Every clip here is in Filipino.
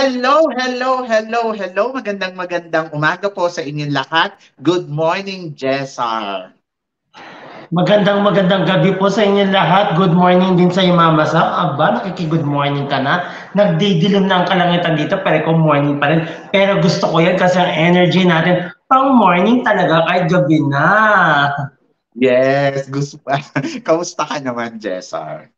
Hello, hello, hello, hello. Magandang umaga po sa inyong lahat. Good morning, Jessar. Magandang gabi po sa inyo lahat. Good morning din sa iyo, Mama Sam. Aba, nakiki-good morning ka na. Nagdidilim na ang kalangitan dito, pero kung morning pa rin. Pero gusto ko yan kasi ang energy natin, pang morning talaga kahit gabi na. Yes, gusto pa. Kamusta ka naman, Jessar?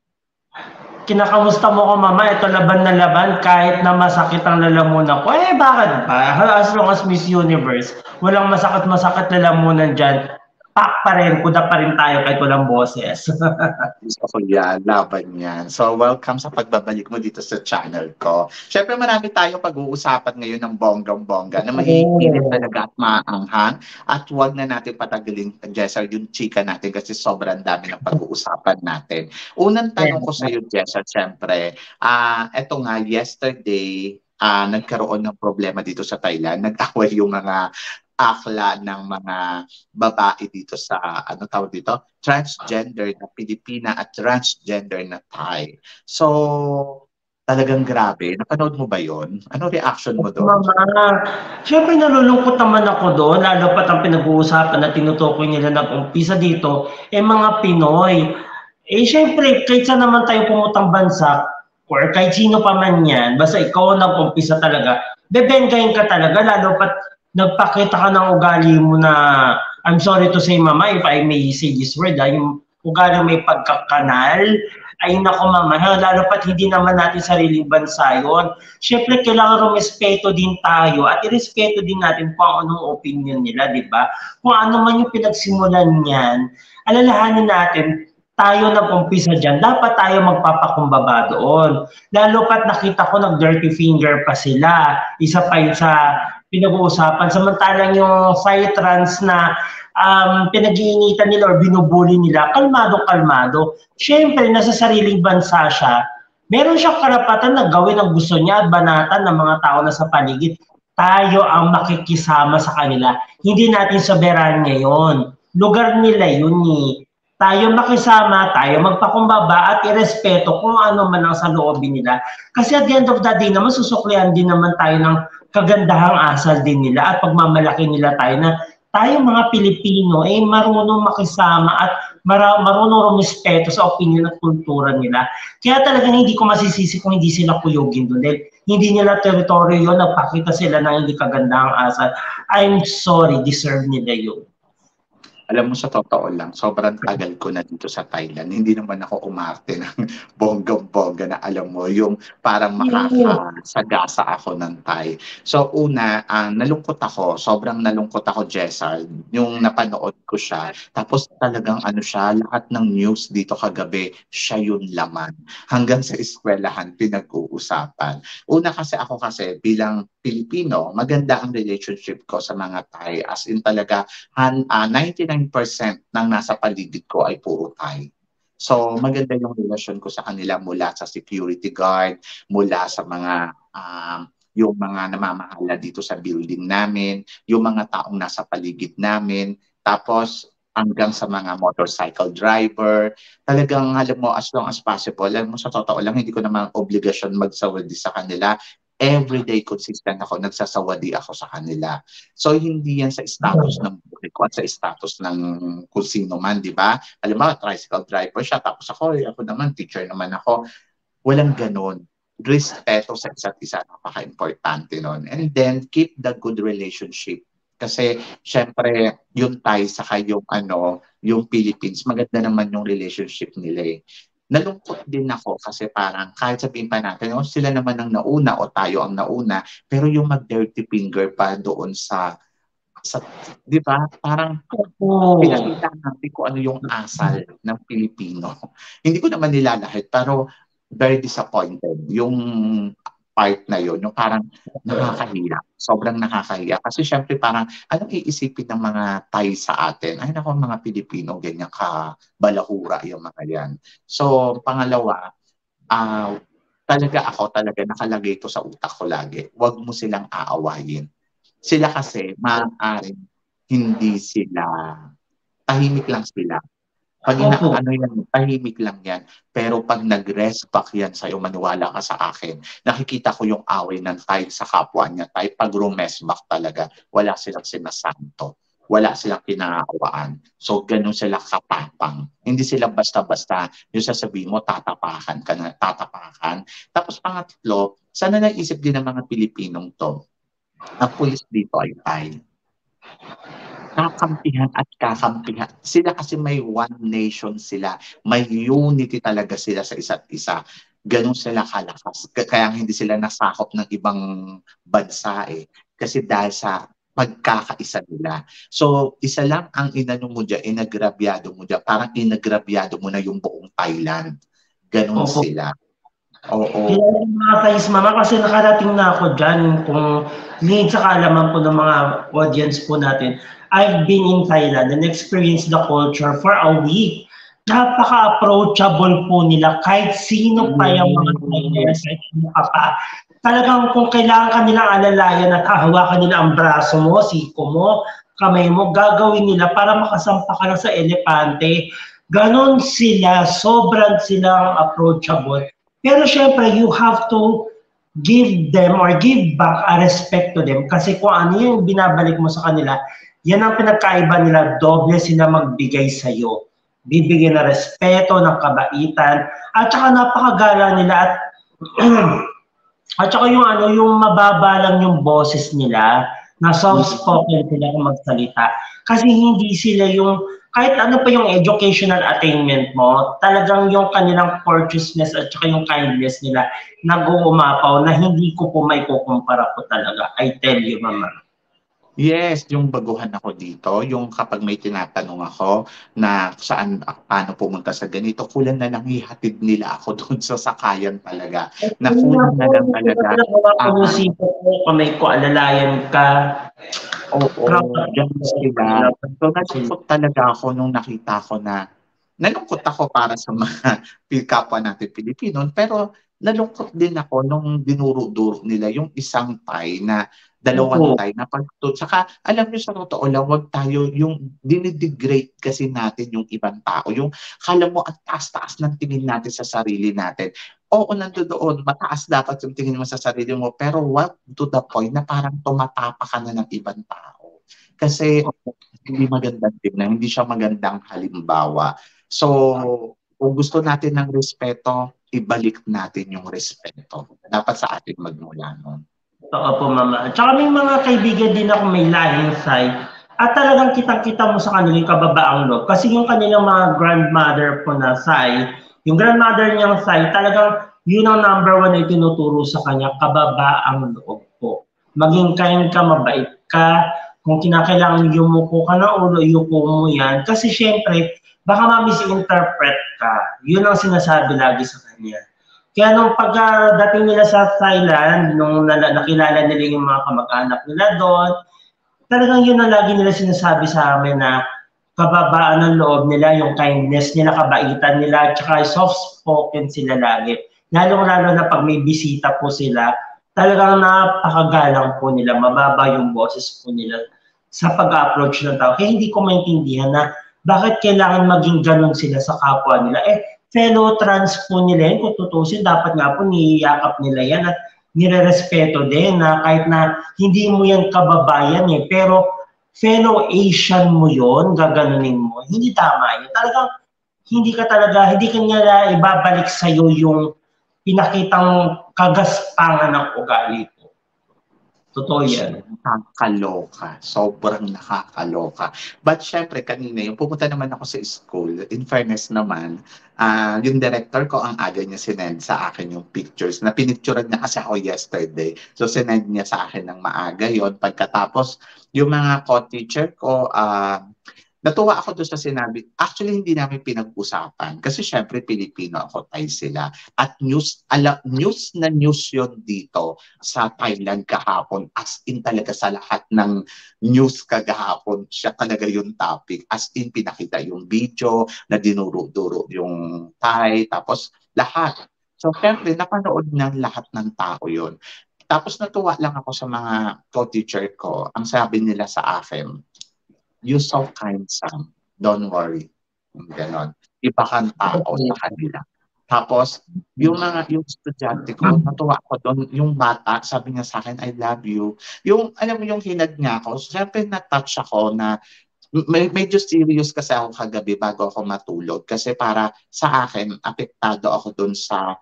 Kinakamusta mo ko, Mama? Ito laban na laban kahit na masakit ang lalamunan ko. Eh, bakit ba? As long as Miss Universe, walang masakit-masakit lalamunan dyan. Pak pa rin, kuda pa rin tayo kahit walang boses. Gusto ko yan, laban yan. So, welcome sa pagbabalik mo dito sa channel ko. Siyempre, marami tayong pag-uusapan ngayon ng bonggang-bongga na maiinit Oo. talaga at maanghang. At huwag na natin patagalin, Jessar, yung chika natin kasi sobrang dami ng pag-uusapan natin. Unang tanong ko sa iyo, Jessar, siyempre, eto nga, yesterday, nagkaroon ng problema dito sa Thailand. Nag-away yung mga akla ng mga babae dito sa, ano tawag dito? Transgender na Pilipina at transgender na Thai. So, talagang grabe. Napanood mo ba yon? Ano reaction mo doon? Mama, siyempre nalulungkot naman ako doon, lalo pat ang pinag-uusapan na tinutukoy nila nag-umpisa dito, eh mga Pinoy. Eh siyempre, kahit saan naman tayo pumutang bansa, or kahit sino pa man yan, basta ikaw ang nag-umpisa talaga, bebengayin ka talaga, lalo pat nagpakita ka ng ugali mo na, I'm sorry to say, Mama, if I may say this word, yung ugali may pagkakanal, ay nako Mama, lalo pat hindi naman natin sariling bansa yun. Siyempre, kailangan rumespeto din tayo at irespeto din natin kung anong opinion nila, di ba? Kung ano man yung pinagsimulan niyan, alalahanin natin, tayo nag-umpisa dyan, dapat tayo magpapakumbaba doon. Lalo pat nakita ko nag-dirty finger pa sila. Isa pa yun sa pinag-uusapan. Samantalang yung trans na pinag-iinitan nila or binubuli nila, kalmado-kalmado. Siyempre, nasa sariling bansa siya, meron siyang karapatan na gawin ang gusto niya at banatan ng mga tao na sa paligid. Tayo ang makikisama sa kanila. Hindi natin soberanya yon. Lugar nila yun eh. Tayo makisama, tayo magpakumbaba at irespeto kung ano man ang sa loobin nila. Kasi at the end of the day naman, susuklian din naman tayo ng kagandahang asal din nila at pagmamalaki nila tayo na tayo mga Pilipino eh marunong makisama at marunong rumispeto sa opinion at kultura nila. Kaya talagang hindi ko masisisi kung hindi sila kuyugin doon. Dahil hindi nila teritoryo yun, nagpakita sila ng hindi kagandahang asal. I'm sorry, deserve nila yun. Alam mo, sa totoo lang, sobrang tagal ko na dito sa Thailand. Hindi naman ako umarte ng bonggang-bongga na alam mo, yung parang Oo. makakasagasa ako ng Thai. So una, nalungkot ako, sobrang nalungkot ako, Jessar, yung napanood ko siya. Tapos talagang ano siya, lahat ng news dito kagabi, siya yung laman. Hanggang sa eskwelahan, pinag-uusapan. Una kasi bilang Pilipino, maganda ang relationship ko sa mga Thai. As in talaga, 99% ng nasa paligid ko ay puro Thai. So maganda yung relasyon ko sa kanila mula sa security guard, mula sa mga yung mga namamahala dito sa building namin, yung mga taong nasa paligid namin, tapos hanggang sa mga motorcycle driver. Talagang alam mo, as long as possible, alam mo sa totoo lang, hindi ko naman obligasyon magsawadi sa kanila. Everyday consistent ako, nagsasawadi ako sa kanila. So hindi yan sa status ng buhay ko at sa status ng kung sino man, di ba? Alam mo, tricycle driver siya, tapos ako naman, teacher naman ako. Walang ganon. Respeto sa isa't isa, napaka-importante nun. And then, keep the good relationship. Kasi, syempre, yung Thai saka yung, yung Philippines, maganda naman yung relationship nila eh. Nalungkot din ako kasi parang kahit sabihin pa natin, oh, sila naman ang nauna o tayo ang nauna, pero yung mag-dirty finger pa doon sa 'di ba? Parang Oo. pinakita natin kung ano yung asal ng Pilipino. Hindi ko naman nilalahit pero very disappointed yung part na yun, yung parang nakakahiya. Sobrang nakakahiya. Kasi syempre parang anong iisipin ng mga Thai sa atin? Ay nako, mga Pilipino, ganyan ka balahura yung mga yan. So pangalawa, ah talaga nakalagay ito sa utak ko lagi. Huwag mo silang aawayin. Sila kasi maaaring hindi sila, tahimik lang sila. Pag Opo. ano yan, tahimik lang yan. Pero pag nag-rest back yan sa'yo, maniwala ka sa akin, nakikita ko yung away ng Thai sa kapwa niya Thai. Pag rumest back talaga, wala silang sinasanto. Wala silang kinaawaan. So, ganun sila katapang. Hindi sila basta-basta yung sasabihin mo, tatapakan ka na, tatapakan. Tapos pangatlo, sana naisip din ng mga Pilipinong to, ang pulis dito ay Thai. Kakampihan at kakampihan. Sila kasi may one nation sila. May unity talaga sila sa isa't isa. Ganun sila kalakas. Kaya hindi sila nasakop ng ibang bansa eh. Kasi dahil sa pagkakaisa nila. So, isa lang ang inano mo dyan, inagrabyado mo dyan. Parang inagrabyado mo na yung buong Thailand. Ganun Opo. sila. Oo. Kilala yung mga Thais mama kasi nakarating na ako dyan kung need sa kaalaman po ng mga audience po natin. I've been in Thailand and experienced the culture for a week. Napaka-approachable po nila kahit sino pa yung mga Thainers at sino ka pa. Talagang kung kailangan ka nilang alalayan at hahawakan nila ang braso mo, siko mo, kamay mo, gagawin nila para makasampa ka na sa elepante. Ganon sila, sobrang silang approachable. Pero syempre, you have to give them or give back a respect to them kasi kung ano yung binabalik mo sa kanila, yan ang pinagkaiba nila, doble sila magbigay sa'yo. Bibigyan ng respeto, ng kabaitan, at saka napakagala nila at saka yung ano, yung mababa lang yung boses nila, na soft-spoken sila kung magsalita. Kasi hindi sila yung, kahit ano pa yung educational attainment mo, talagang yung kanilang courteousness at saka yung kindness nila, nag-uumapaw na hindi ko po may kukumpara po talaga. I tell you, mama. Yes, yung baguhan ako dito, yung kapag may tinatanong ako na saan, paano pumunta sa ganito, kulang na lang ihatid nila ako doon sa sakayan talaga. Na kulang na lang talaga. Kamay ko, alalayan ka. Oo, ganun sila. So nalungkot talaga ako nung nakita ko na, nalungkot ako para sa mga kapwa natin Pilipino, pero nalungkot din ako nung dinuro-duro nila yung isang Thai na dalawang Thai na pagtutulog. Saka alam niyo sa totoo lang, wag tayo yung dinidegrade kasi natin yung ibang tao. Yung kala mo ang taas-taas ng tingin natin sa sarili natin. Oo, nandoon, mataas dapat yung tingin mo sa sarili mo, pero wag to the point na parang tumatapa ka na ng ibang tao. Kasi hindi magandang tingnan, hindi siya magandang halimbawa. So, kung gusto natin ng respeto, ibalik natin yung respeto. Dapat sa atin magmula nun. Oo po, mama. Tsaka may mga kaibigan din ako may lahing Thai. At talagang kitang-kita mo sa kanila yung kababaang loob. Kasi yung kanilang mga grandmother po na Thai, yung grandmother niyang Thai, talagang yun ang number one na itinuturo sa kanya, kababaang loob po. Maging kind ka, mabait ka. Kung kinakailangan yumuko ka ng ulo, yuko mo yan. Kasi syempre, baka ma-misinterpret ka. Yun ang sinasabi lagi sa kanya. Kaya nung pagdating nila sa Thailand, nung nakilala nila yung mga kamag-anak nila doon, talagang yun ang lagi nila sinasabi sa amin na kababaan ng loob nila, yung kindness nila, kabaitan nila, tsaka soft-spoken sila lagi. Lalong-lalo na pag may bisita po sila, talagang napakagalang po nila, mababa yung boses po nila sa pag-approach ng tao. Kaya hindi ko maintindihan na bakit kailangan maging ganun sila sa kapwa nila. Fellow trans po nila yun, kung tutusin, dapat nga po niyakap nila yan at nire-respeto din na kahit na hindi mo yan kababayan pero fellow Asian mo yon, gaganunin mo, hindi tama yun. Talagang hindi ka nila ibabalik sa'yo yung pinakitang kagaspangan ng ugali po. Totoo yan. Nakakaloka. Sobrang nakakaloka. But syempre, kanina, yung pumunta naman ako sa school, in fairness naman, yung director ko ang aga niya sinend sa akin yung pictures. Na pinicturean niya kasi ako yesterday. So sinend niya sa akin ng maaga yon. Pagkatapos, yung mga co-teacher ko, natuwa ako doon sa sinabi. Actually, hindi namin pinag-usapan. Kasi syempre, Pilipino ako, Thai sila. At news na news yon dito sa Thailand kahapon. As in talaga sa lahat ng news kagahapon, siya talaga yung topic. As in, pinakita yung video na dinuro-duro yung Thai. Tapos lahat. So, syempre, napanood ng lahat ng tao yon. Tapos natuwa lang ako sa mga co-teacher ko. Ang sabi nila sa akin, "You so kind, Sam. Don't worry. Ganon. Iba kang tao sa kanila. Tapos, yung estudyante ko, natuwa ako doon, yung bata, sabi niya sa akin, I love you. Yung, alam mo yung hinag niya ako, syempre na-touch ako na medyo serious kasi ako kagabi bago ako matulog. Kasi para sa akin, apektado ako doon sa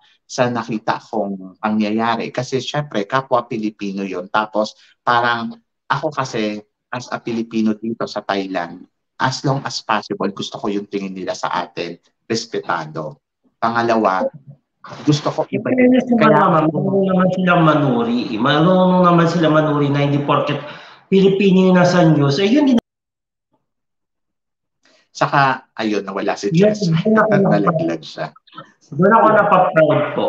nakita kong pangyayari. Kasi syempre, kapwa Pilipino yon. Tapos, parang ako kasi, as a Pilipino dito sa Thailand, as long as possible, gusto ko yung tingin nila sa atin, respetado. Pangalawa, gusto ko iba yun. Kaya marunong naman silang manuri. Marunong naman sila manuri na hindi porket Pilipino yung nasa news. Eh, yun din. Saka, ayun, nawala si Jess. Nalaglag siya. Doon ako napaproud po.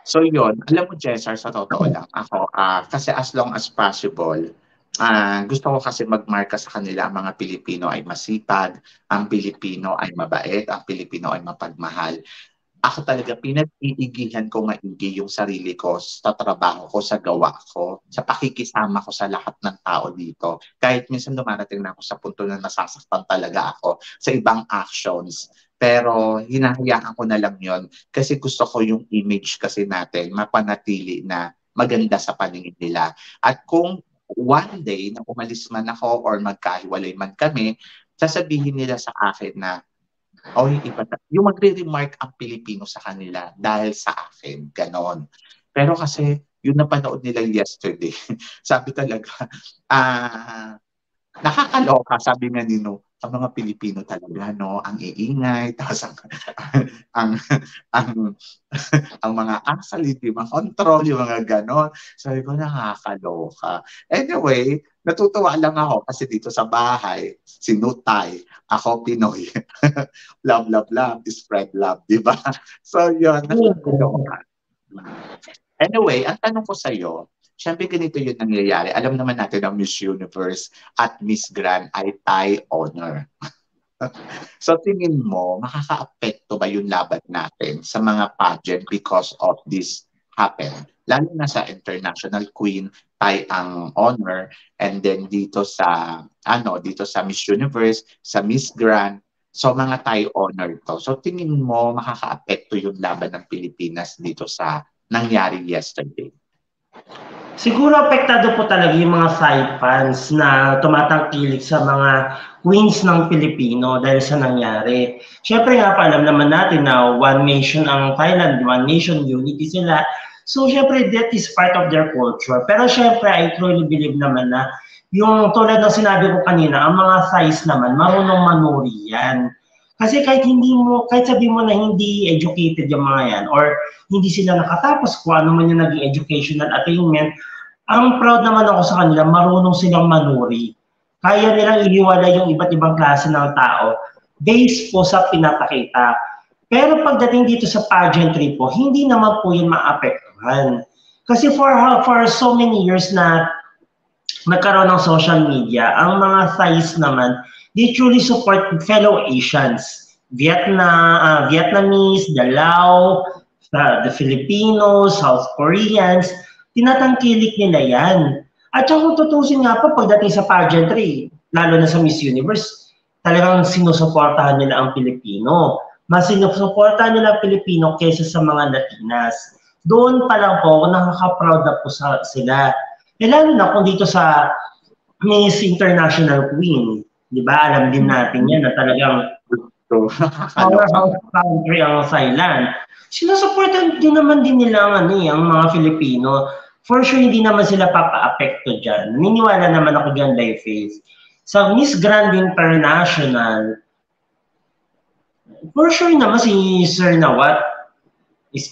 So yun, alam mo Jessar, sa totoo lang, ako, kasi as long as possible, gusto ko kasi magmarka sa kanila ang mga Pilipino ay masipag, ang Pilipino ay mabait, ang Pilipino ay mapagmahal. Ako talaga, pinag-iigihan ko maigi yung sarili ko sa trabaho ko, sa gawa ko, sa pakikisama ko sa lahat ng tao dito. Kahit minsan dumarating na ako sa punto na nasasaktan talaga ako sa ibang actions. Pero hinahayaan ko na lang yon kasi gusto ko yung image kasi natin mapanatili na maganda sa paningin nila. At kung one day na umalis man ako or magkahiwalay man kami, sasabihin nila sa akin na yung magre-remark ang Pilipino sa kanila dahil sa akin, ganon. Pero kasi, yung napanood nila yesterday, sabi talaga, nakakaloka, sabi nga nino, ang mga Pilipino talaga, no, ang iingay, tapos ang mga asal, hindi makontrol, yung mga ganon. Sabi ko, nakakaloka. Anyway, natutuwa lang ako kasi dito sa bahay, si Nutay, ako Pinoy. Love, love, love, spread love, di ba? So, yun, nakakaloka. Anyway, ang tanong ko sa'yo, syempre ganito yung nangyayari. Alam naman natin ang Miss Universe at Miss Grand ay Thai honor. So tingin mo, makaka-apekto ba yung laban natin sa mga pageant because of this happen? Lalo na sa International Queen, Thai ang honor, and then dito sa Miss Universe, sa Miss Grand, so mga Thai honor to. So tingin mo, makaka-apekto yung laban ng Pilipinas dito sa nangyari yesterday? Siguro apektado po talaga yung mga Thai fans na tumatangkilik sa mga queens ng Pilipino dahil sa nangyari. Siyempre nga pa, alam naman natin na one nation ang Thailand, one nation, unity sila. So siyempre that is part of their culture. Pero siyempre I truly believe naman na yung tulad ng sinabi ko kanina, ang mga Thais naman marunong manuri yan. Kasi kahit sabihin mo na hindi educated yung mga yan or hindi sila nakatapos kung ano man yung naging educational attainment, ang proud naman ako sa kanila, marunong silang manuri. Kaya nilang ihiwalay yung iba't ibang klase ng tao based po sa pinapakita. Pero pagdating dito sa pageantry po, hindi naman po yun maapektuhan. Kasi for so many years na nagkaroon ng social media, ang mga Thais naman, they truly support fellow Asians. Vietnamese, the Lao, the Filipinos, South Koreans, tinatangkilik nila yan. At saka kung tutusin nga pa pagdating sa pageantry, lalo na sa Miss Universe, talagang sinusuportahan nila ang Pilipino. Mas sinusuportahan nila ang Pilipino kaysa sa mga Latinas. Doon pa lang po, nakaka-proud na po sila. Eh lalo na kung dito sa Miss International Queen, di ba? Alam din natin yan na talagang powerhouse country ang Thailand. Sinusuportan din naman din nila ang mga Filipino. For sure, hindi naman sila papa-apekto dyan. Naniniwala naman ako dyan by faith. Sa Miss Grand International, for sure naman si Sir Nawat is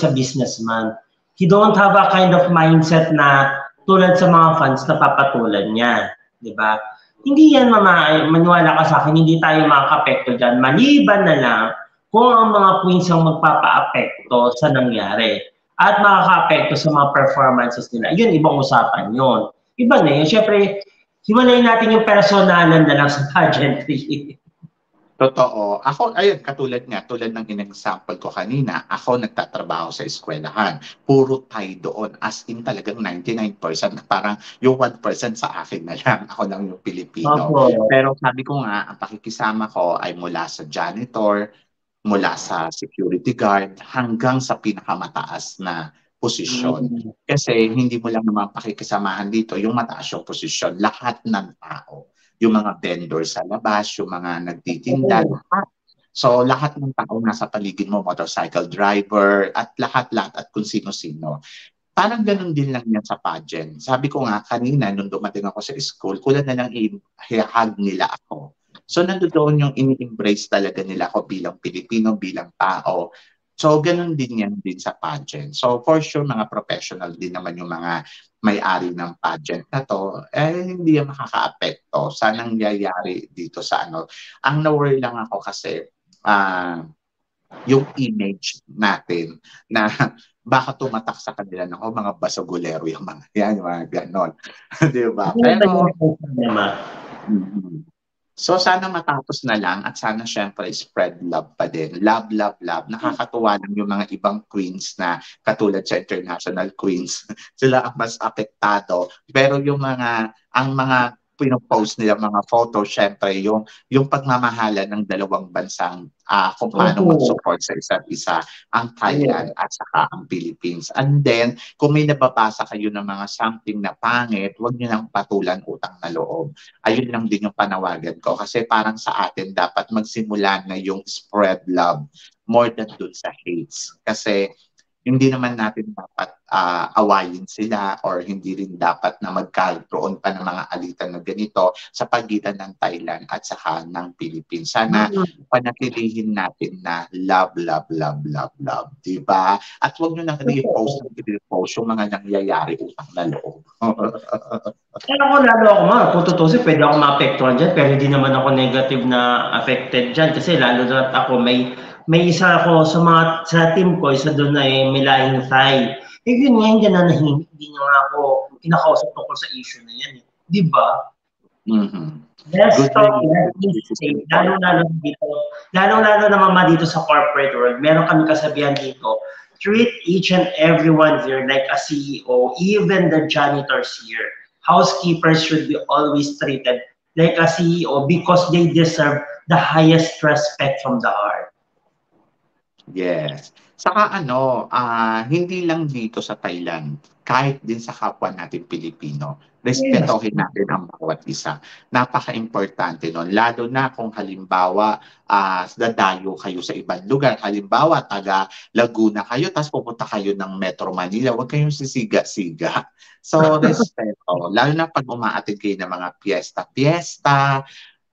a businessman. He don't have a kind of mindset na tulad sa mga fans na papatulan niya. Diba? Hindi yan, maniwala ka sa akin, hindi tayo makaka-apekto dyan. Maliban na lang kung ang mga queens ang magpapa-apekto sa nangyari at makaka-apekto sa mga performances nila. Yun, ibang usapan yun. Iba na yun. Siyempre, hiwalayin natin yung personalan na lang sa pageantry. Totoo. Ako, ayun, tulad ng in-example ko kanina, ako nagtatrabaho sa eskwelahan. Puro Thai doon. As in talagang 99% na parang yung 1% sa akin na lang. Ako lang yung Pilipino. Opo. Pero sabi ko nga, ang pakikisama ko ay mula sa janitor, mula sa security guard, hanggang sa pinakamataas na posisyon. Mm. Kasi hindi mo lang naman pakikisamahan dito yung mataas yung posisyon. Lahat ng tao, yung mga vendor sa labas, yung mga nagtitinda, Oo. lahat. So, lahat ng tao nasa paligid mo, motorcycle driver, at lahat-lahat at kung sino-sino. Parang ganun din lang yan sa pageant. Sabi ko nga kanina, nung dumating ako sa school, kulang na lang i-hug nila ako. So, nandoon yung ini-embrace talaga nila ako bilang Pilipino, bilang tao. So, ganun din yan din sa pageant. So, for sure, mga professional din naman yung mga may-ari ng pageant na to, hindi yan makaka-apekto sa nangyayari dito sa ano. Ang na-worry lang ako kasi, yung image natin na baka tumatak sa kanila na, mga basagulero yung mga yan, yung mga ganon. Di ba? Ano ba Pero, yung problema? so sana matapos na lang at sana syempre spread love pa din. Love, love, love. Nakakatuwa lang yung mga ibang queens na katulad sa international queens. Sila ang mas apektado. Pero ang mga pinopost nila mga photo, syempre yung pagmamahala ng dalawang bansang kung paano Opo. mag-support sa isa't isa, ang Oo. Thailand at saka ang Philippines. And then, kung may nababasa kayo ng mga something na pangit, huwag nyo nang patulan utang na loob. Ayun lang din yung panawagan ko. Kasi parang sa atin, dapat magsimula na yung spread love more than dun sa hates. Kasi hindi naman natin dapat awayin sila or hindi rin dapat na magkaroon pa ng mga alitan na ganito sa pagitan ng Thailand at saka ng Philippines. Sana Mm. panatilihin natin na love, love, love, love, love. Diba? At huwag nyo nang i-post yung mga nangyayari utang na loob. Kaya ako lalo ako kung tutusin, pwede ako maapektuhan dyan, pero hindi naman ako negative na affected dyan kasi lalo na ako may isa ako sa team ko, isa doon ay may lahing Thai. Eh yun nga, hindi niya nga ako kinakausap tungkol sa issue na yan. Di ba? Mm-hmm. Let's Good talk, relationship let's is say, important. lalong-lalo na mama dito sa corporate world, meron kami kasabihan dito, treat each and everyone here like a CEO, even the janitors here. Housekeepers should be always treated like a CEO because they deserve the highest respect from the heart. Yes. Saka hindi lang dito sa Thailand, kahit din sa kapwa natin Pilipino, Yes. respetohin natin ang bawat isa. Napaka-importante nun. Lalo na kung halimbawa, dadayo kayo sa ibang lugar. Halimbawa, taga Laguna kayo, tapos pupunta kayo ng Metro Manila, huwag kayong sisiga-siga. So, respeto. Lalo na pag umaatid kayo ng mga piyesta-piyesta.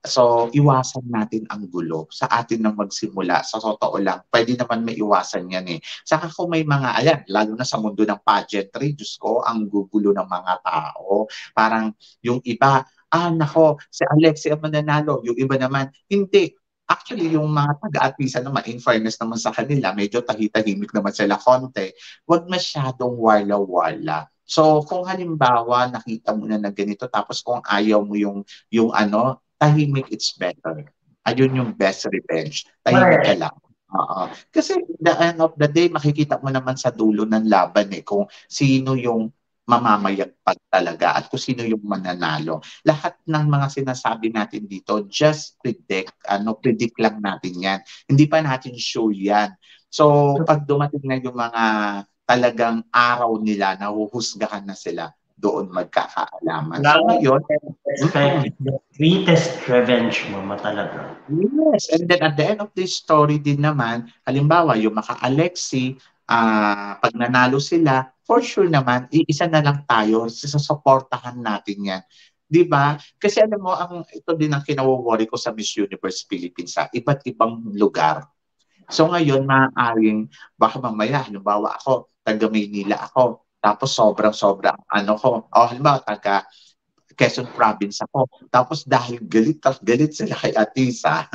So, iwasan natin ang gulo sa atin na magsimula. Sa totoo lang, pwede naman maiwasan yan eh. Saka kung may lalo na sa mundo ng pageantry, Diyos ko, ang gugulo ng mga tao. Parang yung iba, nako, si Alexia mananalo. Yung iba naman, hindi. Actually, yung mga taga-atisa naman, in fairness naman sa kanila, medyo tahitahimik naman sila konti. Huwag masyadong warla-warla. So, kung halimbawa, nakita mo na ganito, tapos kung ayaw mo yung tahimik, it's better. Ayun yung best revenge. Tahimik ka lang. Kasi the end of the day, makikita mo naman sa dulo ng laban kung sino yung mamamayagpag talaga at kung sino yung mananalo. Lahat ng mga sinasabi natin dito, just predict lang natin yan. Hindi pa natin sure yan. So, pag dumating na yung mga talagang araw nila, nahuhusgahan na sila, doon magkakaalaman. So ngayon, Respect, the greatest revenge, mama talaga. yes. And then at the end of this story din naman, halimbawa yung maka-Alexi, pag nanalo sila, for sure naman, iisa na lang tayo, sasuportahan natin yan. 'Di ba? Kasi alam mo, ito din ang kinawo-worry ko sa Miss Universe Philippines sa iba't ibang lugar. So ngayon, maaaring, baka mamaya, halimbawa ako, taga Maynila ako, tapos sobrang halimbawa, taga Quezon Province ako. Tapos dahil galit sila kay Atisa,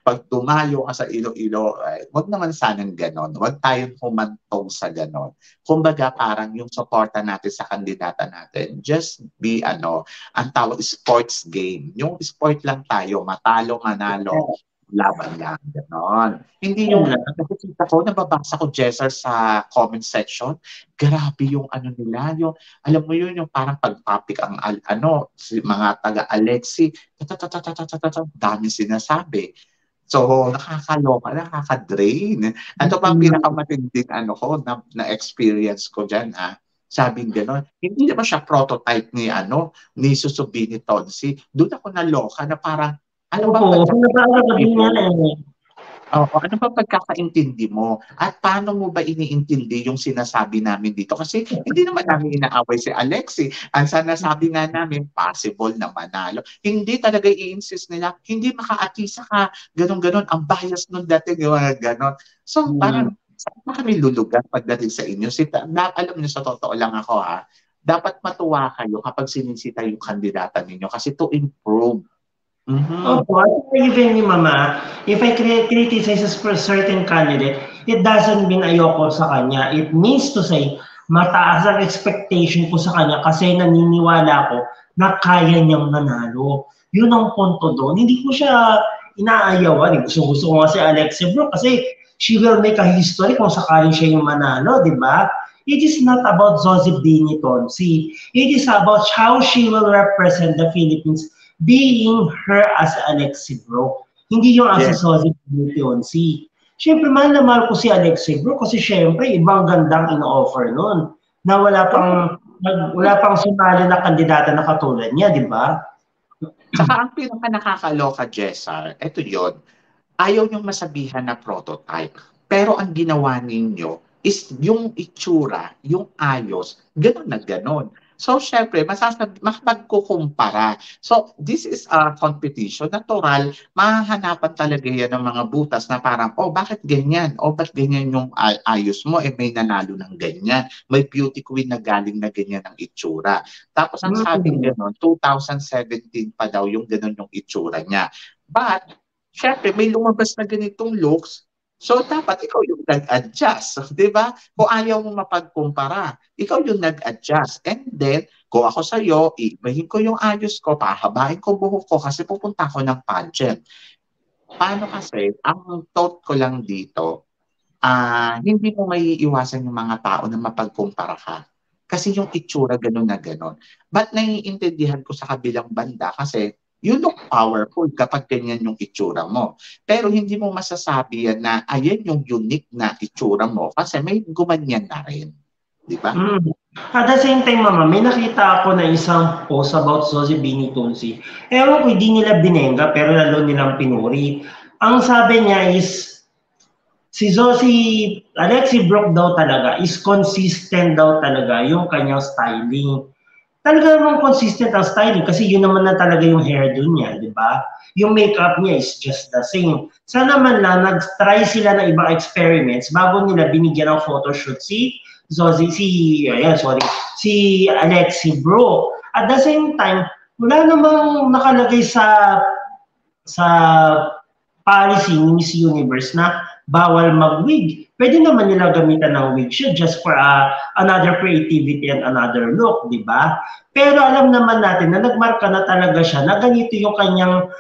pag tumayo ka sa Iloilo, wag naman sanang ganon. Wag tayong humantong sa ganon. Kumbaga parang yung suporta natin sa kandidata natin, just be ang tawag sports game. Yung sport lang tayo, matalo, manalo, laban lang, gano'n. Hindi yung nakikita ko, nababasa ko, Jessar, sa comment section, grabe yung ano nila, yung, alam mo yun, yung parang pag-topic ang, si mga taga-Alexi, dami sinasabi. So, nakakaloka, nakaka-drain. Ano ba ang pinakamatinding na experience ko dyan, sabing gano'n. Hindi naman siya prototype ni Susubini Tonsi. Doon ako naloka na parang, ano ba pagkakaintindi mo? Ano ba pagkakaintindi mo? At paano mo ba iniintindi yung sinasabi namin dito? Kasi hindi naman namin inaaway si Alexi. Ang sinasabi nga namin, possible na manalo. Hindi talaga i-insist nila, hindi makaatisa ka, ganon-ganon. Ang bias nung dating yung mga ganon. So parang, saan pa kami lulugan pagdating sa inyo? Alam niyo, sa totoo lang ako dapat matuwa kayo kapag sinisita yung kandidata ninyo kasi to improve. Opo, even ni Mama, if I criticize a certain candidate, it doesn't mean ayoko sa kanya. It means to say, mataas ang expectation ko sa kanya kasi naniniwala ko na kaya niyang manalo. Yun ang punto doon. Hindi ko siya inaayawan. Gusto ko nga si Alexia Bro kasi she will make a history kung sakaling siya yung manalo, di ba? It is not about Zozibini Tonsi. It is about how she will represent the Philippines being her as Alexi Bro. Hindi yung as a Zozibini Tonsi. Siyempre, mahal na mahal ko si Alexi Bro kasi siyempre, ibang gandang ino-offer nun na wala pang sumali na kandidata na katulad niya, di ba? Saka ang pinaka nakakaloka, Jessar, eto yun, ayaw niyong masabihan na prototype. Pero ang ginawa ninyo is yung itsura, yung ayos, gano'n na gano'n. So, syempre, magkukumpara. So, this is a competition. Natural, mahahanapan talaga yan ng mga butas na parang, bakit ganyan? Ba't ganyan yung ayos mo? May nanalo ng ganyan. May beauty queen na galing na ganyan ang itsura. Tapos, ang sabing gano'n, 2017 pa daw yung gano'n yung itsura niya. But, syempre, may lumabas na ganitong looks. So, dapat ikaw yung nag-adjust, di ba? Kung ayaw mo mapagkumpara, ikaw yung nag-adjust. And then, kung ako sa'yo, ibahin ko yung ayos ko, pahabain ko buhok ko kasi pupunta ako ng pageant. Paano kasi, ang thought ko lang dito, hindi mo may iwasan yung mga tao na mapagkumpara ka. Kasi yung itsura gano'n na gano'n. But naiintindihan ko sa kabilang banda kasi you look powerful kapag ganyan yung itsura mo. Pero hindi mo masasabi yan na ayan yung unique na itsura mo kasi may gumanyan na rin. Di ba? At the same time, Mama, may nakita ako na isang post about Zozibini Tonsi. Ewan ko, hindi nila binenga pero lalo nilang pinuri. Ang sabi niya is, si Alexi Brooke daw talaga is consistent daw talaga yung kanyang styling. Talaga naman consistent ang styling kasi yun naman na talaga yung hairdo niya, di ba? Yung makeup niya is just the same. Sana man lang, nag-try sila ng ibang experiments bago nila binigyan ng photoshoot si Alexi Bro. At the same time, wala namang nakalagay sa policy ni Miss Universe na bawal mag-wig. Pwede naman nila gamitan ng wig siya just for another creativity and another look, di ba? Pero alam naman natin na nagmarka na talaga siya na ganito yung kanyang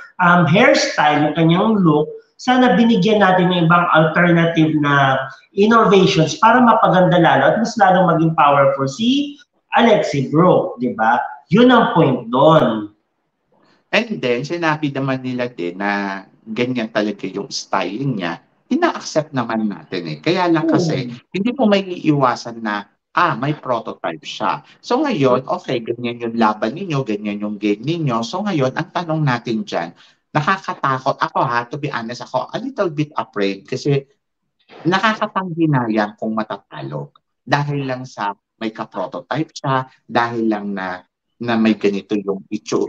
hairstyle, yung kanyang look. Sana binigyan natin ng ibang alternative na innovations para mapaganda lalo at mas lalong maging powerful si Alexi Bro, di ba? Yun ang point doon. And then, sinabi naman nila din na ganyan talaga yung styling niya. Ina-accept naman natin Kaya lang kasi, hindi mo may iiwasan na, may prototype siya. So ngayon, okay, ganyan yung laban ninyo, ganyan yung game ninyo. So ngayon, ang tanong natin dyan, nakakatakot. Ako to be honest, ako a little bit afraid kasi nakakapanghinayang kung matatalo. Dahil lang sa may ka-prototype siya, dahil lang na may ganito yung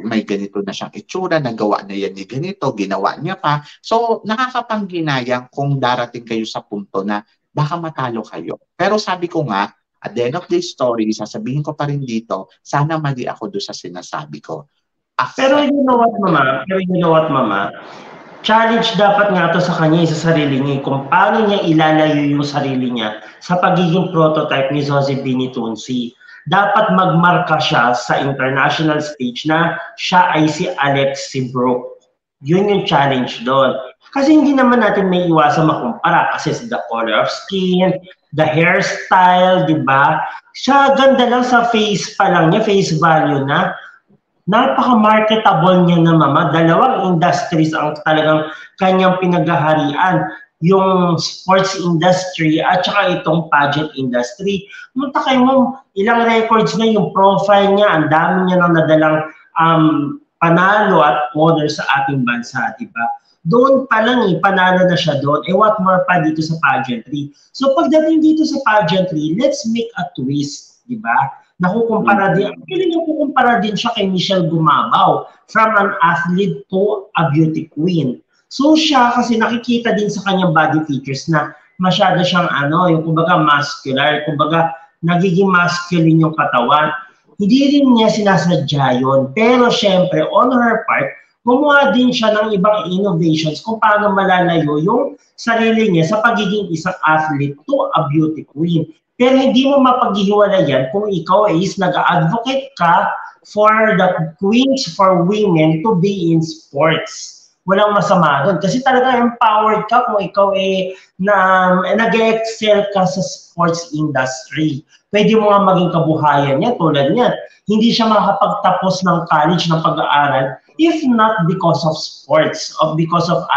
may ganito na siyang itsura, nagawa na yan ni ganito, ginawa niya pa. So, nakakapanghinayang kung darating kayo sa punto na baka matalo kayo. Pero sabi ko nga, at the end of the story, sasabihin ko pa rin dito, sana mali ako doon sa sinasabi ko. Pero you know what, Mama? Challenge dapat nga to sa kanya sa sarili niya kung paano niya ilalayo yung sarili niya sa pagiging prototype ni Zozibini Tonsi. Dapat magmarka siya sa international stage na siya ay si Alexi Bro. Yun yung challenge doon. Kasi hindi naman natin may iwasan makumpara kasi the color of skin, the hairstyle, di ba? Siya ganda lang sa face pa lang niya, face value na. Napaka-marketable niya na mama. Dalawang industries ang talagang kanyang pinaghaharian. Yung sports industry at saka itong pageant industry. Munta kayo mo, ilang records na yung profile niya, ang dami niya nang nadalang panalo at honor sa ating bansa, di ba? Doon pa lang panalo na siya doon. What more pa dito sa pageantry? So pagdating dito sa pageantry, let's make a twist, di ba? Nakukumpara din, actually nakukumpara din siya kay Michelle Gumabaw from an athlete to a beauty queen. So siya kasi nakikita din sa kanyang body features na masyado siyang yung kumbaga muscular, kumbaga nagiging masculine yung katawan. Hindi rin niya sinasadya yun. Pero syempre, on her part, gumawa din siya ng ibang innovations kung paano malalayo yung sarili niya sa pagiging isang athlete to a beauty queen. Pero hindi mo mapaghihiwalay yan kung ikaw is nag-advocate ka for the queens, for women to be in sports. Walang masama doon. Kasi talaga empowered ka kung ikaw nag-excel ka sa sports industry. Pwede mo nga maging kabuhayan niya tulad niya. Hindi siya makakapagtapos ng college ng pag-aaral if not because of sports, because of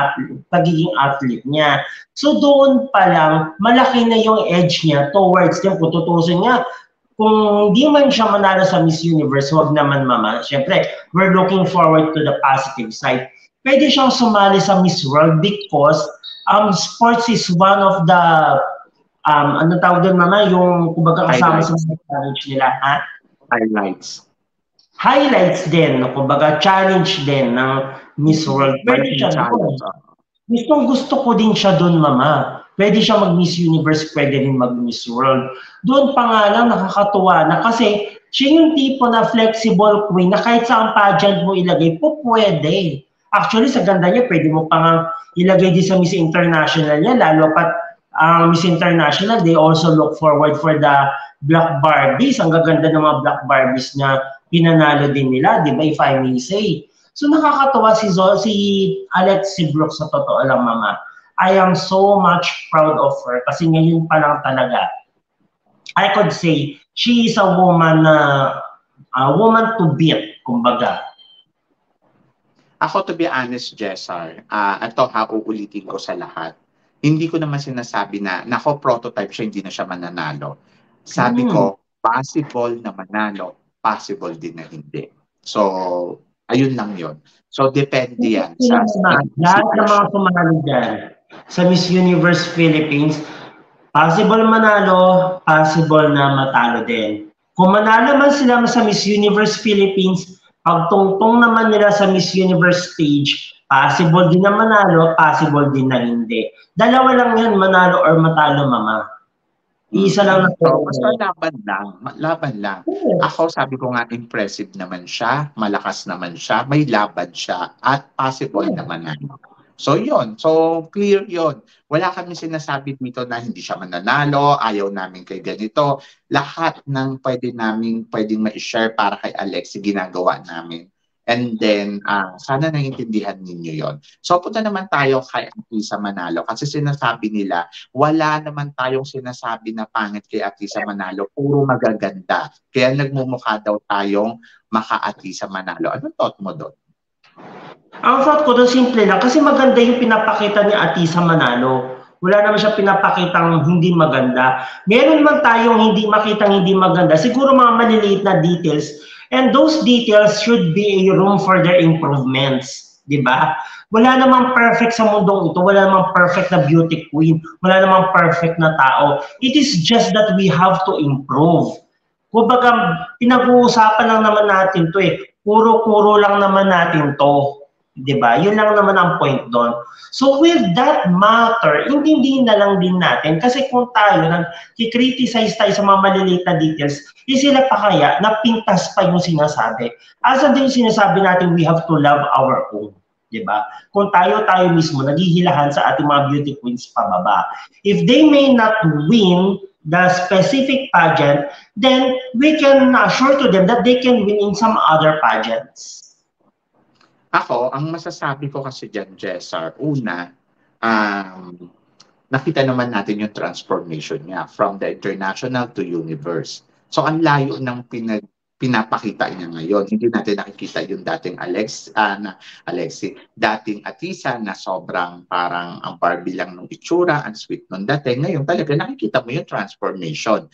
pagiging athlete niya. So doon pa lang, malaki na yung edge niya towards them. Kung tutusin niya, kung di man siya manalo sa Miss Universe, wag naman mama. Siyempre, we're looking forward to the positive side. Pwede siyang sumali sa Miss World because sports is one of the, ano tawag doon mama, yung kumbaga kasama sa challenge nila, ha? Highlights din, kumbaga challenge din ng Miss World. Pwede siya doon. Gusto ko din siya doon, mama. Pwede siya mag-Miss Universe, pwede rin mag-Miss World. Doon pa nga lang nakakatuwa na kasi siya yung tipo na flexible queen na kahit saan pageant mo ilagay po, pwede. Actually, sa ganda niya, pwede mo pang ilagay din sa Miss International niya, lalo pat Miss International, they also look forward for the Black Barbies. Ang gaganda ng mga Black Barbies na pinanalo din nila, di ba, if I may say. So nakakatawa si Alexi Brooks sa totoo lang, mama. I am so much proud of her kasi ngayon pa lang talaga. I could say she is a woman to beat, kumbaga. Ako, to be honest, Jessar, uulitin ko sa lahat. Hindi ko naman sinasabi na, prototype siya, hindi na siya mananalo. Sabi ko, possible na manalo, possible din na hindi. So, ayun lang yun. So, depende yan. Lahat ng mga sumali dyan sa Miss Universe Philippines, possible manalo, possible na matalo din. Kung manalo man sila sa Miss Universe Philippines, pagtungtong naman nila sa Miss Universe stage, possible din na manalo, possible din na hindi. Dalawa lang yan, manalo or matalo, mama. Isa lang na po. Basta laban lang. Ako, sabi ko nga, impressive naman siya, malakas naman siya, may laban siya, at possible naman manalo. So yun, so clear yun. Wala kami sinasabi dito na hindi siya mananalo, ayaw namin kay ganito. Lahat ng pwedeng ma-share para kay Alexi, ginagawa namin. And then, sana naiintindihan ninyo yon. So, punta naman tayo kay Atisa Manalo. Kasi sinasabi nila, wala naman tayong sinasabi na pangit kay Atisa Manalo. Puro magaganda. Kaya nagmumukha daw tayong maka-Atisa Manalo. Anong thought mo doon? Ang thought ko doon, simple lang. Kasi maganda yung pinapakita ni Atisa Manalo. Wala naman siya pinapakitang hindi maganda. Meron man tayong hindi makitang hindi maganda. Siguro mga maliliit na details. And those details should be a room for their improvements. Diba? Wala namang perfect sa mundong ito. Wala namang perfect na beauty queen. Wala namang perfect na tao. It is just that we have to improve. Kumbaga, pinag-uusapan lang naman natin to eh. Puro-puro lang naman natin to. Diba? Yun lang naman ang point doon. So with that matter, intindihin na lang din natin kasi kung tayo nag-criticize tayo sa mga maliliit na details, sila pa kaya na pintas pa yung sinasabi. Asan din yung sinasabi natin we have to love our own. Diba? Kung tayo mismo naghihilahan sa ating mga beauty queens pababa. If they may not win the specific pageant, then we can assure to them that they can win in some other pageants. Ako, ang masasabi ko kasi dyan, Jessar, una, nakita naman natin yung transformation niya from the international to universe. So ang layo ng pinapakita niya ngayon. Hindi natin nakikita yung dating Alexi, dating Atisa na sobrang parang ang Barbie lang nung itsura, ang sweet nung dating. Ngayon talaga nakikita mo yung transformation.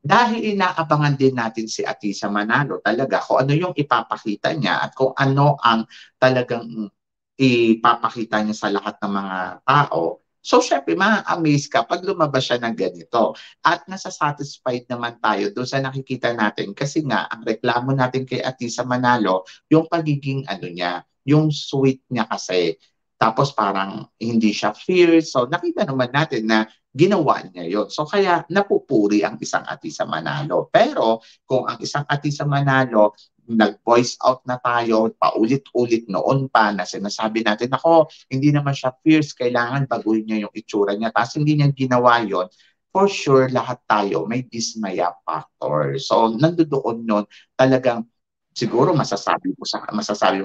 Dahil inaabangan din natin si Atisa Manalo talaga kung ano yung ipapakita niya at kung ano ang talagang ipapakita niya sa lahat ng mga tao. So, syempre, ma-amaze ka pag lumabas siya ng ganito. At nasa-satisfied naman tayo doon sa nakikita natin kasi nga, ang reklamo natin kay Atisa Manalo, yung pagiging niya, yung sweet niya kasi. Tapos parang hindi siya fierce. So, nakita naman natin na ginawa niya yon. So, kaya napupuri ang isang Atisa Manalo. Pero, kung ang isang Atisa Manalo nag-voice out na tayo, paulit-ulit noon pa na sinasabi natin, ako, hindi naman siya fierce, kailangan baguhin niya yung itsura niya. Tapos hindi niya ginawa yon, for sure, lahat tayo may dismaya factor. So, nandoon nun, talagang siguro masasabi mo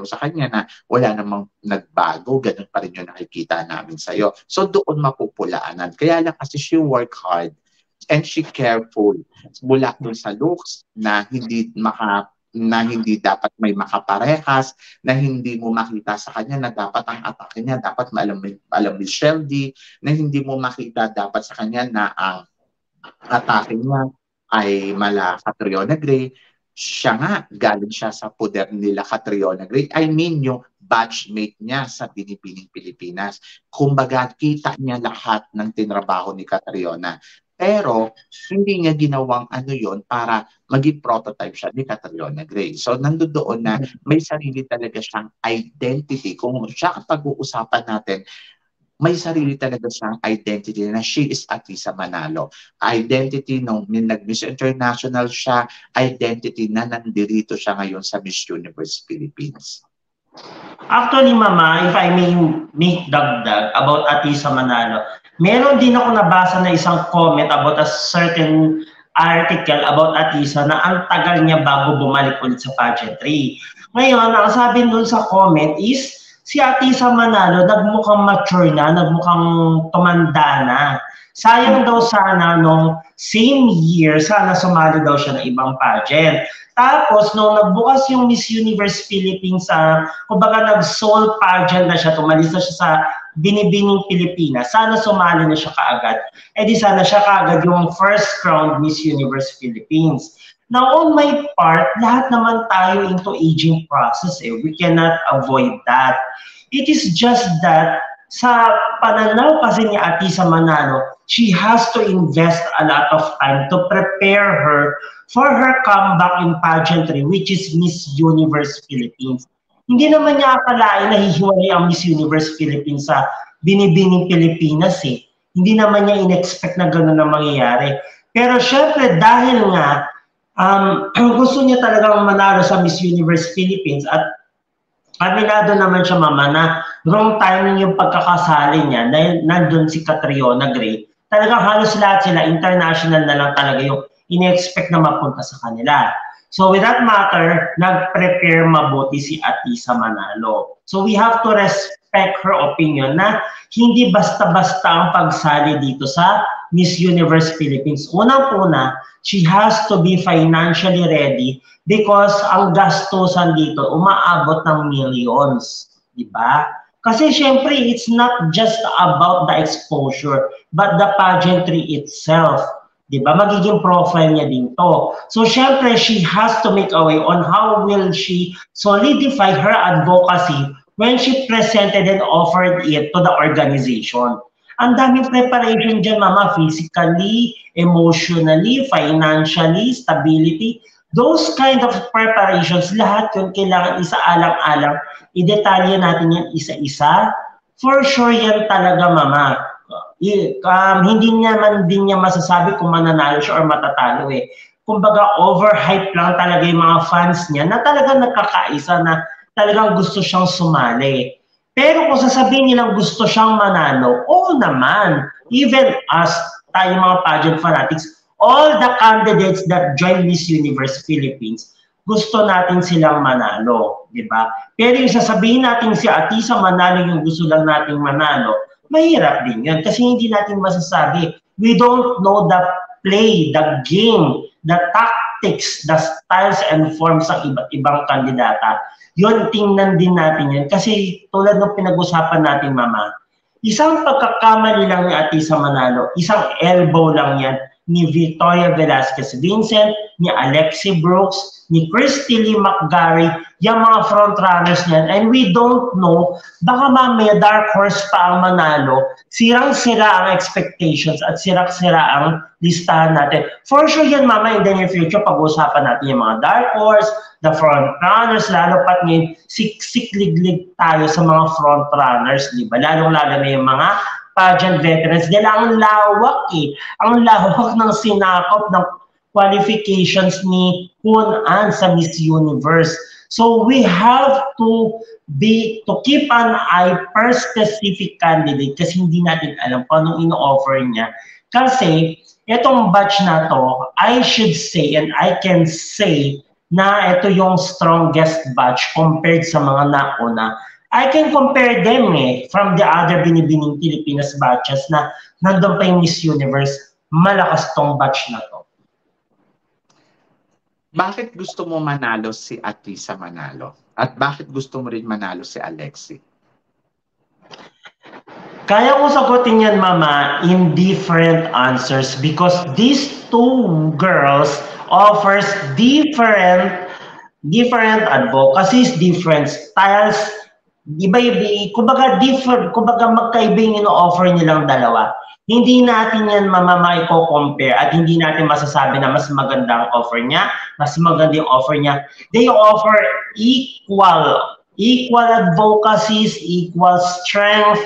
sa kanya na wala namang nagbago, ganun pa rin yung nakikita namin sa'yo. So, doon mapupulaanan. Kaya lang kasi she work hard and she careful. Mula dun sa looks na hindi dapat may makaparehas, na hindi mo makita sa kanya na dapat ang atake niya, dapat alam ni Shelby, na hindi mo makita dapat sa kanya na ang atake niya ay mala Catriona Gray. Siya nga, galing siya sa poder nila Catriona Gray. I mean, yung batchmate niya sa Binibining Pilipinas. Kumbaga, kita niya lahat ng tinrabaho ni Catriona. Pero, hindi niya ginawang yon para maging prototype siya ni Catriona Gray. So, nandoon na may sarili talaga siyang identity. Kung siya pag-uusapan natin, may sarili talaga siyang identity na she is Atisa Manalo. Identity nung nag-Miss International siya, identity na nandirito siya ngayon sa Miss Universe Philippines. Actually, Mama, if I may make dagdag about Atisa Manalo, meron din ako nabasa na isang comment about a certain article about Atisa na ang tagal niya bago bumalik ulit sa pageantry. Ngayon, ang sabi dun sa comment is, si Atisa Manalo nagmukhang mature na, nagmukhang tumanda na. Sayang daw sana nung same year, sana sumali daw siya ng ibang pageant. Tapos, nung nagbukas yung Miss Universe Philippines, kumbaga nag-soul pageant na siya, tumalis na siya sa Binibining Pilipinas, sana sumali na siya kaagad. Eh di sana siya kaagad yung first crowned Miss Universe Philippines. Now, on my part, lahat naman tayo into aging process. We cannot avoid that. It is just that sa pananaw kasi ni Atisa Manalo, she has to invest a lot of time to prepare her for her comeback in pageantry, which is Miss Universe Philippines. Hindi naman niya akalain na hihiwalay ang Miss Universe Philippines sa Binibining Pilipinas eh. Hindi naman niya in-expect na gano'n na mangyayari. Pero syempre, dahil nga, gusto niya talagang manalo sa Miss Universe Philippines at aminado naman siya, Mama, na wrong timing yung pagkakasali niya dahil nandun si Catriona Gray. Talagang halos lahat sila, international na lang talaga yung in-expect na mapunta sa kanila. So with that matter, nag-prepare mabuti si Atisa Manalo. So we have to respect her opinion na hindi basta-basta ang pagsali dito sa Miss Universe Philippines. Unang-una, she has to be financially ready because ang gastusan dito umaabot ng millions. Diba? Kasi syempre, it's not just about the exposure, but the pageantry itself. Diba? Magiging profile niya din to. So syempre, she has to make a way on how will she solidify her advocacy when she presented and offered it to the organization. Ang daming preparation dyan, Mama, physically, emotionally, financially, stability. Those kind of preparations, lahat yun kailangan isa-alang-alang. I-detalye natin yan isa-isa. For sure yan talaga, Mama. Hindi naman din niya masasabi kung mananalo siya or matatalo eh. Kumbaga, overhype lang talaga yung mga fans niya na talagang nagkakaisa na talagang gusto siyang sumali. Pero kung sasabihin nilang gusto siyang manalo, oo naman. Even us, tayo mga pageant fanatics, all the candidates that join Miss Universe Philippines, gusto natin silang manalo, di ba? Pero yung sasabihin natin si Atisa Manalo yung gusto lang nating manalo, mahirap din yun kasi hindi natin masasabi. We don't know the play, the game, the tactics, the styles and forms ng iba't ibang kandidata. Yun, tingnan din natin yun. Kasi tulad ng pinag-usapan natin, Mama, isang pagkakamali lang ni Atisa Manalo, isang elbow lang yan ni Victoria Velasquez Vincent, ni Alexi Brooks, ni Christy Lee McGarry, yung mga frontrunners niyan. And we don't know, baka mamaya dark horse pa ang manalo, sirang-sira ang expectations at sirang-sira ang listahan natin. For sure yan, Mama, in the near future, pag-uusapan natin yung mga dark horse, the frontrunners, lalo pat ngayon, siksik-liglig tayo sa mga frontrunners, di ba? Lalong-lalo na yung mga pageant veterans. Dahil ang lawak ang lawak ng sinakop ng qualifications ni Kun An sa Miss Universe. So we have to keep an eye per specific candidate kasi hindi natin alam kung anong ino-offer niya. Kasi itong batch na to, I should say and I can say na ito yung strongest batch compared sa mga nauna. I can compare them from the other binibining Pilipinas batches na nandun pa yung Miss Universe. Malakas tong batch na to. Bakit gusto mo manalo si Atisa Manalo? At bakit gusto mo rin manalo si Alexi? Kaya ko sagutin yan, Mama, in different answers because these two girls offers different advocacies, different styles, kumbaga magkaiba yung ino-offer nilang dalawa. Hindi natin yan, Mama, maiko-compare at hindi natin masasabi na mas maganda ang offer niya, mas maganda yung offer niya. They offer equal advocacies, equal strength,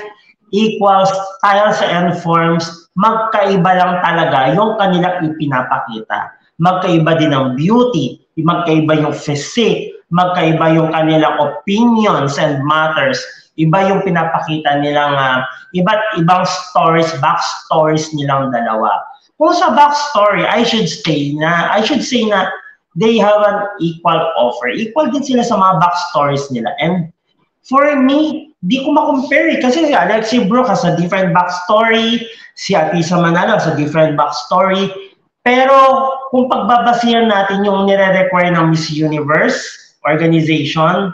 equal styles and forms. Magkaiba lang talaga yung kanilang ipinapakita. Magkaiba din ang beauty, magkaiba yung physique, magkaiba yung kanilang opinions and matters. Iba yung pinapakita nilang iba't ibang stories, backstories nilang dalawa. Kung sa backstory, I should say na they have an equal offer. Equal din sila sa mga backstories nila. And for me, di ko ma-compare kasi si Alexi Brooks has a different backstory, si Atisa Manalo has a different backstory. Pero kung pagbabasihan natin yung nire-require ng Miss Universe organization,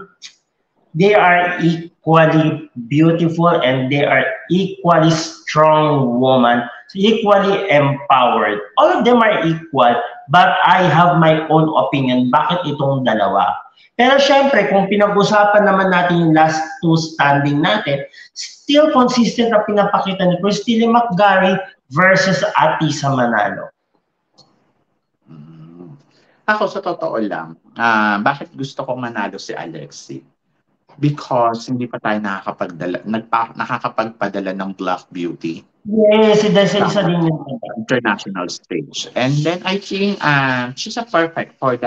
they are equally beautiful and they are equally strong women, equally empowered. All of them are equal, but I have my own opinion. Bakit itong dalawa? Pero syempre, kung pinag-usapan naman natin yung last two standing natin, still consistent ang pinapakita ni Christy Lee McGarry versus Atisa Manalo. Ako sa totoo lang, bakit gusto kong manalo si Alexi? Because hindi pa tayo nakakapagpadala ng Black Beauty. Yes, isa din yun. International stage. And then I think she's a perfect for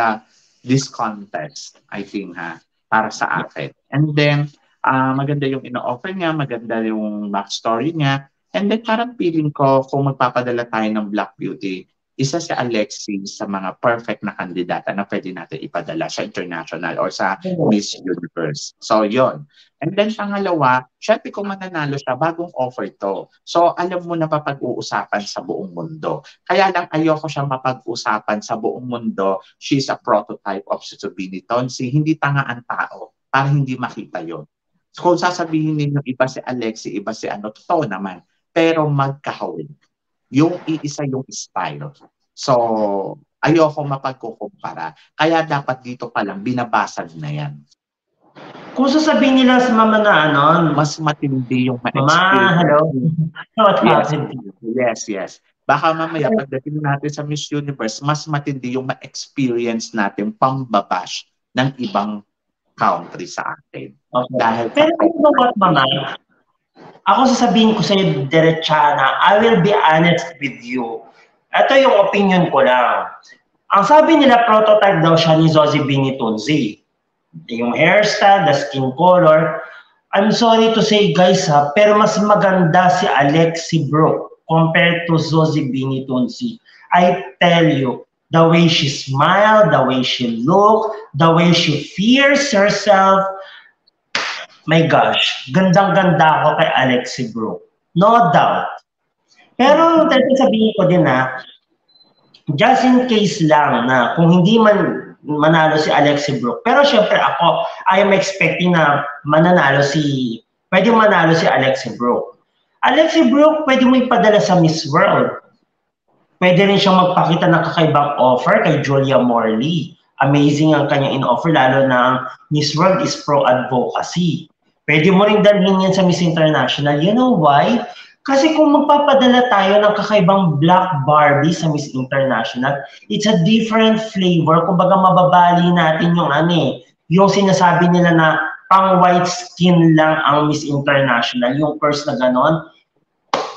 this contest, I think, para sa akin. And then, maganda yung ino-offer niya, maganda yung backstory niya. And then parang feeling ko, kung magpapadala tayo ng Black Beauty, isa si Alexi sa mga perfect na kandidata na pwede natin ipadala sa international or sa Miss Universe. So, yon. And then, pangalawa, syempre kung mananalo siya, bagong offer to. So, alam mo na papag-uusapan sa buong mundo. Kaya lang ayoko siya mapag-usapan sa buong mundo. She's a prototype of Susubini Tonsi. Hindi tanga ang tao para hindi makita yon. So, kung sasabihin ninyo iba si Alexi, iba si totoo naman. Pero magkahawig. Yung iisa yung style. So, ayoko mapagkukumpara. Kaya dapat dito pa lang, binabasag na yan. Kung sasabihin nila sa Mama na mas matindi yung ma-experience. Mama, hello? Yes. Baka mamaya, pagdating natin sa Miss Universe, mas matindi yung ma-experience natin pambabash ng ibang country sa atin. Okay. Dahil pero you know what, Mama? Ako sasabihin ko sa iyo, diretsana, I will be honest with you. Ito yung opinion ko lang. Ang sabi nila, prototype daw siya ni Zosie Binitonzi. Yung hairstyle, the skin color. I'm sorry to say, guys, pero mas maganda si Alexi Brooks compared to Zosie Binitonzi. I tell you, the way she smiled, the way she looked, the way she fears herself, my gosh, gandang-ganda ako kay Alexi Brooks. No doubt. Pero sabihin ko din na, just in case lang na kung hindi man manalo si Alexi Brook. Pero syempre ako, I am expecting na pwede manalo si Alexi Brook. Alexi Brook, pwede mo ipadala sa Miss World. Pwede rin siyang magpakita ng kakaibang offer kay Julia Morley. Amazing ang kanyang in-offer, lalo na ang Miss World is pro-advocacy. Pwede mo rin dalhin yan sa Miss International. You know why? Kasi kung magpapadala tayo ng kakaibang Black Barbie sa Miss International, it's a different flavor. Kumbaga mababali natin yung sinasabi nila na pang white skin lang ang Miss International, yung purse na ganon.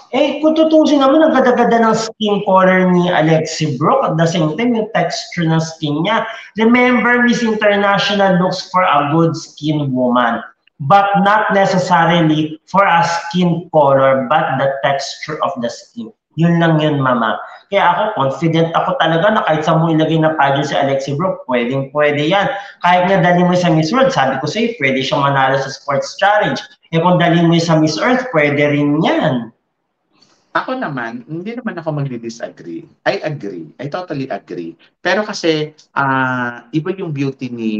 Kung tutusin naman, ang ganda-ganda ng skin color ni Alexi Brook. At the same time, yung texture ng skin niya. Remember, Miss International looks for a good skin woman, but not necessarily for a skin color, but the texture of the skin. Yun lang yun, mama. Kaya ako, confident ako talaga na kahit sa mo ilagay na pageant si Alexi Brook, pwede yan. Kahit nga dali mo sa Miss World, sabi ko sa'yo, pwede siyang manalo sa sports challenge. Kung dali mo sa Miss Earth, pwede rin yan. Ako naman, hindi naman ako magdi-disagree. I agree. I totally agree. Pero kasi, iba yung beauty ni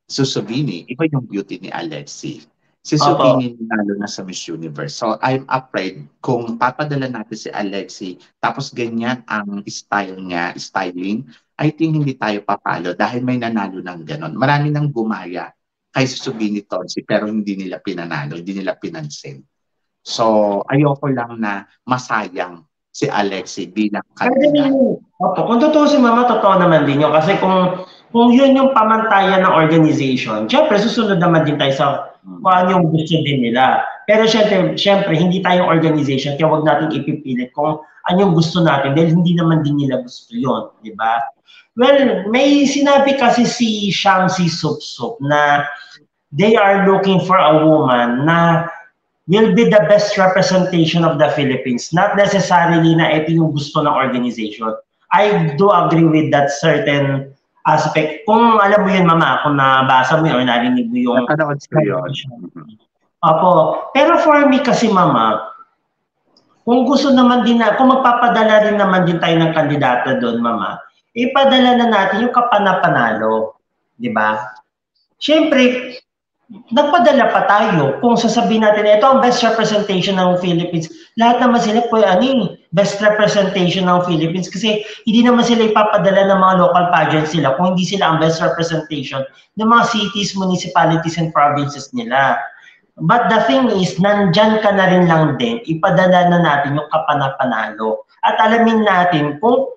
Susubini, iba yung beauty ni Alexi. Si Susubini nalo na sa Miss Universe. So, I'm afraid kung papadala natin si Alexi, tapos ganyan ang style niya, styling, I think hindi tayo papalo dahil may nanalo ng ganon. Marami nang gumaya kay Susubini Tonsi, pero hindi nila pinanalo, hindi nila pinansin. So, ayoko lang na masayang si Alexi bilang kanina. Kung totoo si Mama, totoo naman din yun. Kasi kung yun yung pamantayan ng organization, syempre susunod naman din tayo sa kung ano yung gusto din nila. Pero syempre hindi tayong organization, kaya wag natin ipipilit kung ano yung gusto natin dahil hindi naman din nila gusto yun, di ba? Well, may sinabi kasi si Shamsi Supsup na they are looking for a woman na will be the best representation of the Philippines. Not necessarily na ito yung gusto ng organization. I do agree with that certain aspect. Kung alam mo yun, Mama, kung nabasa mo yun or narinig mo yung... Napanood ko yun. Opo. Pero for me kasi, Mama, kung gusto naman din kung magpapadala rin naman din tayo ng kandidato doon, Mama, ipadala na natin yung kapanapanalo. Di ba? Siyempre, nagpadala pa tayo. Kung sasabihin natin, ito ang best representation ng Philippines, lahat naman sila po, best representation ng Philippines kasi hindi naman sila ipapadala ng mga local pageants sila kung hindi sila ang best representation ng mga cities, municipalities, and provinces nila. But the thing is, nandyan ka na rin lang din, ipadala na natin yung kapanapanalo. At alamin natin kung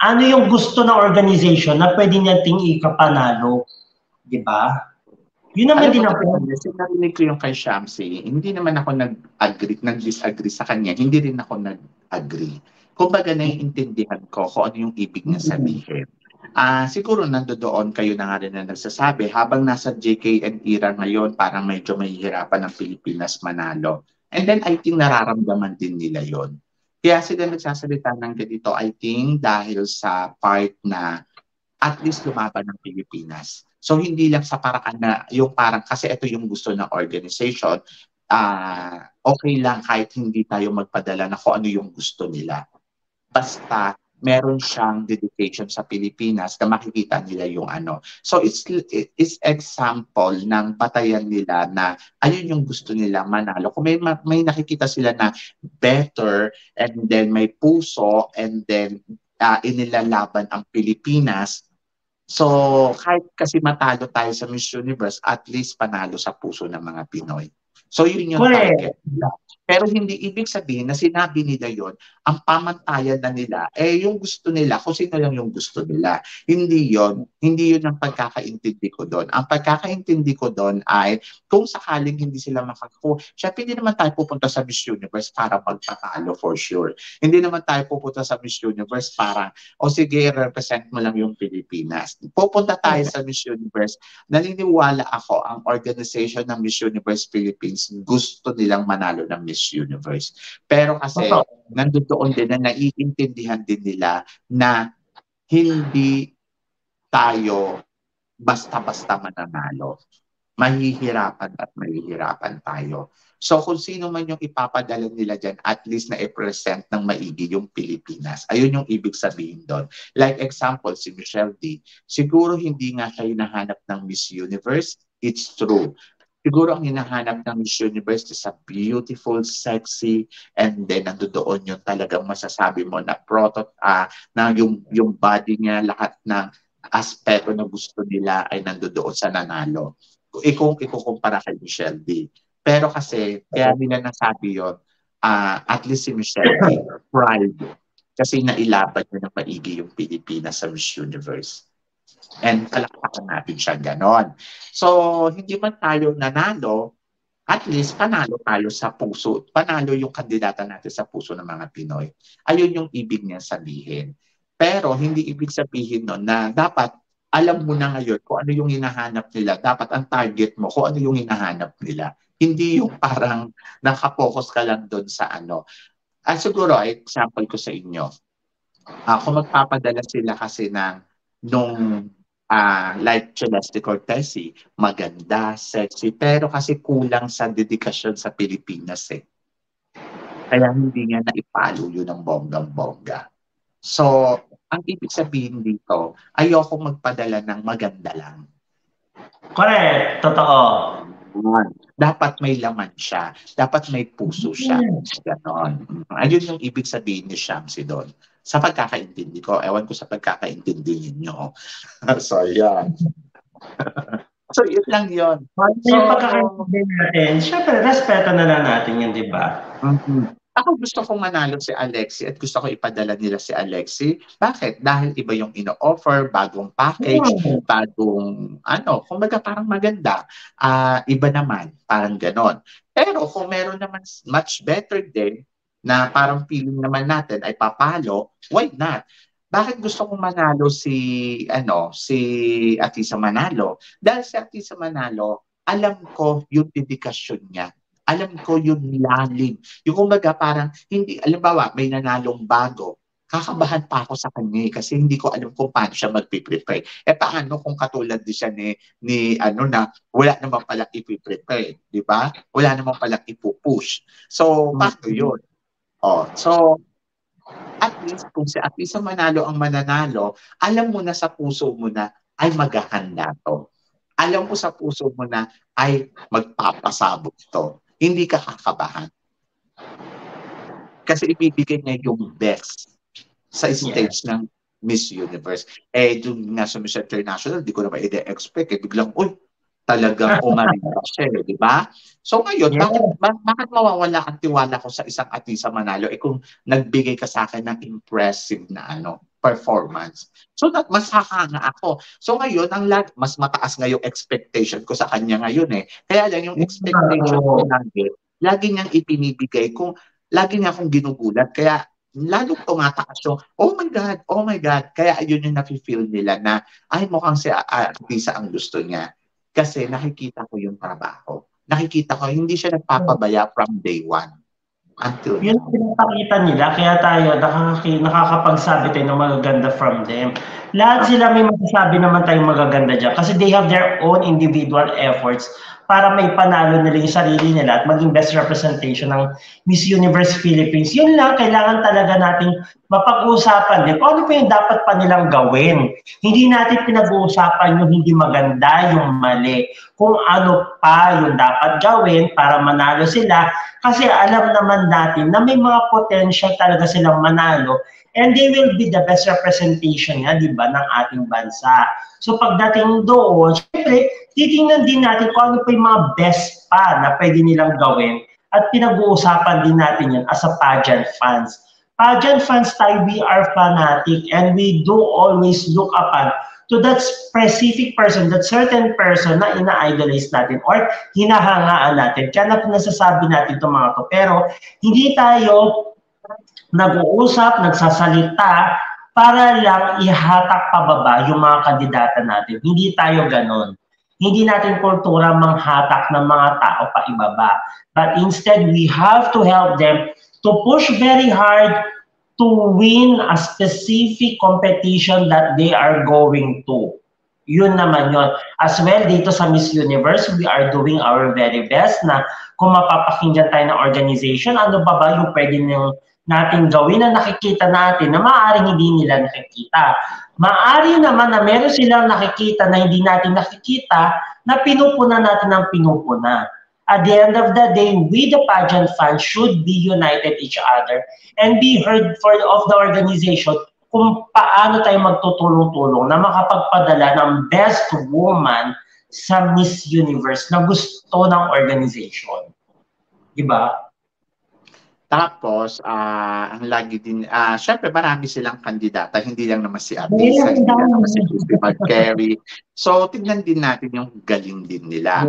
ano yung gusto ng organization na pwede nating ikapanalo. Diba? Yun naman din ako. Narinig ko yung kay Shamsi, hindi naman ako nag-disagree sa kanya, hindi rin ako nag-agree. Kumbaga naiintindihan ko kung ano yung ibig niya sabihin. Siguro nandoon kayo na nga rin na nagsasabi, habang nasa JKN era ngayon, parang medyo mahihirapan ang Pilipinas manalo. And then I think nararamdaman din nila yon. Kaya sila nagsasalita ng ganito, I think dahil sa part na at least lumaban ng Pilipinas. So hindi lang sa paraan na yung parang kasi ito yung gusto ng organization, okay lang kahit hindi tayo magpadala na kung ano yung gusto nila. Basta meron siyang dedication sa Pilipinas na makikita nila yung ano. So it's example ng batayan nila na ayun yung gusto nila manalo. Kung may nakikita sila na better and then may puso and then inilalaban ang Pilipinas, so, kahit kasi matalo tayo sa Miss Universe, at least panalo sa puso ng mga Pinoy. So, yun yung target nila. Pero hindi ibig sabihin na sinabi nila yon, ang pamantayan na nila, yung gusto nila, kung sino lang yung gusto nila. Hindi yun ang pagkakaintindi ko doon. Ang pagkakaintindi ko doon ay, kung sakaling hindi sila makakuha, syempre hindi naman tayo pupunta sa Miss Universe para magpatalo for sure. Hindi naman tayo pupunta sa Miss Universe para, sige, represent mo lang yung Pilipinas. Pupunta tayo sa Miss Universe, naniniwala ako, ang organization ng Miss Universe Philippines, gusto nilang manalo ng Miss Universe. Pero kasi, nandoon din na naiintindihan din nila na hindi tayo basta-basta mananalo. mahihirapan at mahihirapan tayo. So kung sino man yung ipapadala nila dyan, at least na i-present ng maigi yung Pilipinas. Ayun yung ibig sabihin doon. Like example, si Michelle D. Siguro hindi nga siya hinahanap ng Miss Universe. It's true. Siguro ang hinahanap ng Miss Universe is a beautiful, sexy, and then nandoon yung talagang masasabi mo na na yung body niya, lahat ng aspeto na gusto nila ay nandoon sa nanalo. Kung ikukumpara kay Michelle D. Pero kasi, kaya nila nasabi yun, at least si Michelle D, pride. Kasi nailaban niya ng maigi yung Pilipinas sa Miss Universe. And palakpakan natin siya ganon. So, hindi man tayo nanalo, at least panalo tayo sa puso. Panalo yung kandidata natin sa puso ng mga Pinoy. Ayun yung ibig niya sabihin. Pero hindi ibig sabihin nun na dapat alam mo na ngayon kung ano yung hinahanap nila. Dapat ang target mo kung ano yung hinahanap nila. Hindi yung parang nakapokus ka lang doon sa ano. Siguro, example ko sa inyo. Kung magpapadala sila kasi nung like Celeste Cortesi, maganda, sexy, pero kasi kulang sa dedikasyon sa Pilipinas eh. Kaya hindi nga naipalo yun ng bonggang-bongga. So, ang ibig sabihin dito, ayoko magpadala ng maganda lang. Correct, totoo. Dapat may laman siya. Dapat may puso siya. Ganon. Ayun yung ibig sabihin ni Shamsi doon. Sa pagkakaintindi ko. Ewan ko sa pagkakaintindi niyo. So, yan. So, yun lang yun. So, yung pagkakaintindi natin, syempre, respeto na lang natin yun, di ba? Ako gusto kong manalo si Alexi at gusto ko ipadala nila si Alexi. Bakit? Dahil iba yung ino-offer, bagong package, bagong kumbaga parang maganda. Iba naman, parang ganon. Pero kung meron naman much better din na parang feeling naman natin ay papalo, why not? Bakit gusto kong manalo si Atisa Manalo? Dahil si Atisa Manalo, alam ko yung dedikasyon niya. Alam ko yung lalim. Yung kumbaga parang, hindi, alimbawa, may nanalong bago. Kakabahan pa ako sa kanya kasi hindi ko alam kung paano siya mag-prepare. Paano kung katulad din siya na wala naman palang ipiprepare, di ba? Wala naman palang ipupush. So, paano yun? So, at least kung si Atisa Manalo ang mananalo, alam mo na sa puso mo na ay maghahanda to. Alam mo sa puso mo na ay magpapasabog to. Hindi ka kakabahan. Kasi ibibigay niya yung best sa stage ng Miss Universe. Doon nga sa Miss International, di ko naman i-expect. Biglang, talagang umalinda siya, di ba? So ngayon, bakit mawawala ang tiwala ko sa isang Atisa Manalo kung nagbigay ka sa akin ng impressive na performance. So mas hakanga ako. So ngayon, mas mataas nga yung expectation ko sa kanya ngayon eh. Kaya lang yung expectation ko lagi niyang ipinibigay kung lagi niya akong ginugulat. Kaya lalong tumataas yung, oh my God. Kaya yun yung nafe-feel nila na, ay mukhang si Atisa ang gusto niya. Kasi nakikita ko yung trabaho. Nakikita ko, hindi siya nagpapabaya from day one. Until yun pinapakita nila, kaya tayo nakakapagsabi tayo ng magaganda from them. Lahat sila may masasabi naman tayong magaganda dyan kasi they have their own individual efforts para may panalo nila yung sarili nila at maging best representation ng Miss Universe Philippines. Yun lang, kailangan talaga nating mapag-uusapan din. Kung ano pa yung dapat pa nilang gawin. Hindi natin pinag-uusapan yung hindi maganda, yung mali. Kung ano pa yung dapat gawin para manalo sila. Kasi alam naman natin na may mga potential talaga silang manalo and they will be the best representation nga, di ba, ng ating bansa. So pagdating doon, syempre, titingnan din natin kung ano pa yung mga best pa na pwede nilang gawin at pinag-uusapan din natin yun as a pageant fans. Pageant fans tayo, we are fanatic and we do always look upon to that specific person, that certain person na ina-idolize natin or hinahangaan natin. Kaya nasasabi natin itong mga to. Pero hindi tayo nag-uusap, nagsasalita para lang ihatak pababa yung mga kandidata natin. Hindi tayo ganon. Hindi natin kultura manghatak ng mga tao pa ibaba. But instead, we have to help them to push very hard to win a specific competition that they are going to. Yun naman yun. As well, dito sa Miss Universe, we are doing our very best na kung mapapakinggan tayo ng organization, ano ba yung pwede natin gawin na nakikita natin na maaaring hindi nila nakikita. Maaari naman na meron silang nakikita na hindi natin nakikita na pinupuna natin ng pinupuna. At the end of the day, we the pageant fans should be united each other and be heard of the organization kung paano tayo magtutulong-tulong na makapagpadala ng best woman sa Miss Universe na gusto ng organization. Diba? Tapos, ang lagi din, syempre marami silang kandidata, hindi lang naman si Atisa, hindi lang naman si Lucy McCary. So, tignan din natin yung galing din nila.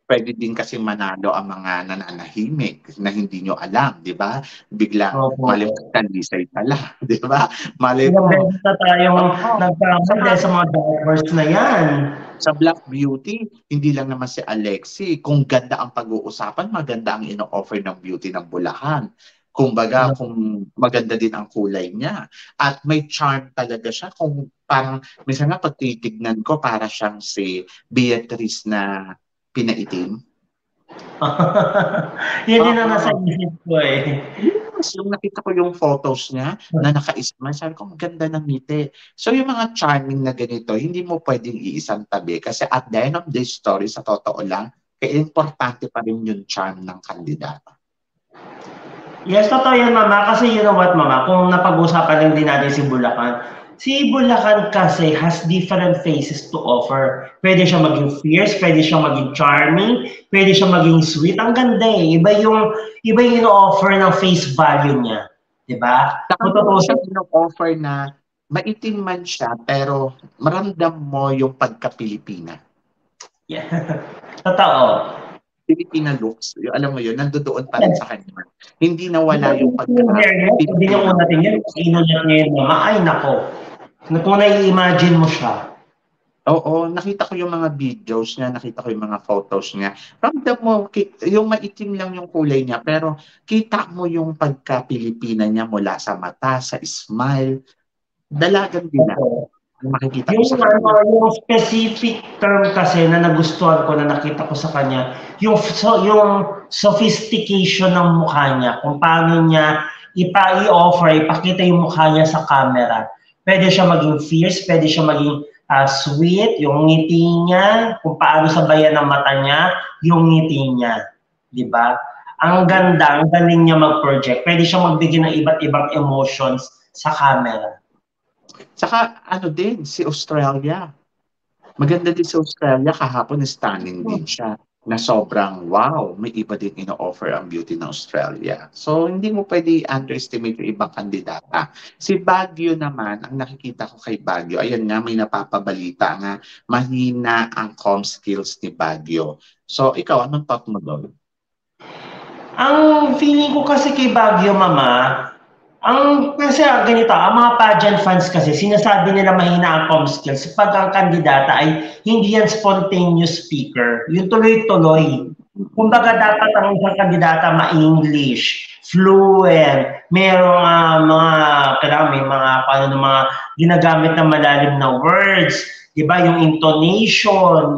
Pwede din kasi manalo ang mga nananahimik na hindi nyo alam, di ba? Biglang malimutkan Lisay pala, di ba? Malimutkan na tayong nagkamali sa mga divers na yan. Sa Black Beauty, hindi lang naman si Alexi. Kung ganda ang pag-uusapan, maganda ang ino-offer ng beauty ng Bulacan. Kumbaga, kung maganda din ang kulay niya. At may charm talaga siya. Kung parang, minsan nga pag titignan ko, para siyang si Beatrice na pinaitim. Yan din ang nasa isip ko eh. Yes, yung nakita ko yung photos niya na naka-isman, sabi ko, ang ganda ng ngiti. So yung mga charming na ganito, hindi mo pwedeng iisang tabi kasi at the end of the story, sa totoo lang, kaya importante pa rin yung charm ng kandidato. Yes, totoo yan, Mama. Kasi you know what, Mama, kung napag-usapan lang din natin si Bulacan kasi has different faces to offer. Pwede siya maging fierce, pwede siya maging charming, pwede siya maging sweet. Ang ganda eh. Iba yung ino-offer ng face value niya. Diba? Totoo siya ino-offer na maitim man siya, pero maramdam mo yung pagka-Pilipina. Yeah. Totoo. Filipina looks, alam mo yun, nandoon pa rin sa kanya. Hindi nawala yung pagka-Pilipina. Hindi niya una tingin, sino niya ngayon, Mama? Ay, nako. Kung na-i-imagine mo siya. Oo, nakita ko yung mga videos niya, nakita ko yung mga photos niya. Ramdam mo, yung maitim lang yung kulay niya, pero kita mo yung pagka-Pilipina niya mula sa mata, sa smile. Dalagan din na. Makikita ko sa kanya. Yung specific term kasi na nagustuhan ko, na nakita ko sa kanya, yung sophistication ng mukha niya, kung paano niya i-offer, ipakita yung mukha niya sa camera. Pwede siya maging fierce, pwede siya maging sweet, yung ngiti niya, kung paano sabayan ng mata niya, yung ngiti niya. Diba? Ang ganda, ang galing niya mag-project. Pwede siya magbigay ng iba't ibang emotions sa camera. Saka ano din, si Australia. Maganda din si Australia, kahapon stunning din siya. Na sobrang wow, may iba din ino-offer ang beauty ng Australia. So hindi mo pwede underestimate yung ibang kandidata. Si Baguio naman, ang nakikita ko kay Baguio, ayan nga, may napapabalita nga, mahina ang comm skills ni Baguio. So ikaw, anong thought mo doon? Ang feeling ko kasi kay Baguio, Mama, kasi ganito, ang mga pageant fans kasi, sinasabi nila mahina ang comm skills pag ang kandidata ay hindi yan spontaneous speaker. Yung tuloy-tuloy. Kumbaga dapat ang isang kandidata ma-English, fluent, merong may mga ginagamit na malalim na words, di ba? Yung intonation,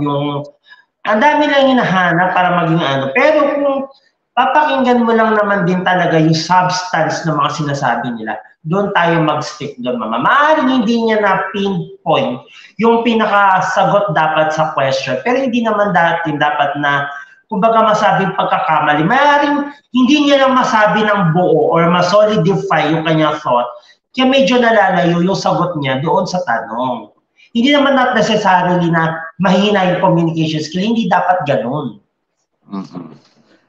ang dami lang hinahanap para maging ano. Pero kung papakinggan mo lang naman din talaga yung substance ng mga sinasabi nila, doon tayo mag-stick doon, Mama. Maaaring hindi niya na pinpoint yung pinakasagot dapat sa question, pero hindi naman dapat na, kumbaga, masabing pagkakamali. Maaaring hindi niya lang masabi ng buo or ma-solidify yung kanyang thought, kaya medyo nalalayo yung sagot niya doon sa tanong. Hindi naman not necessarily na mahina yung communication skill, hindi dapat ganun.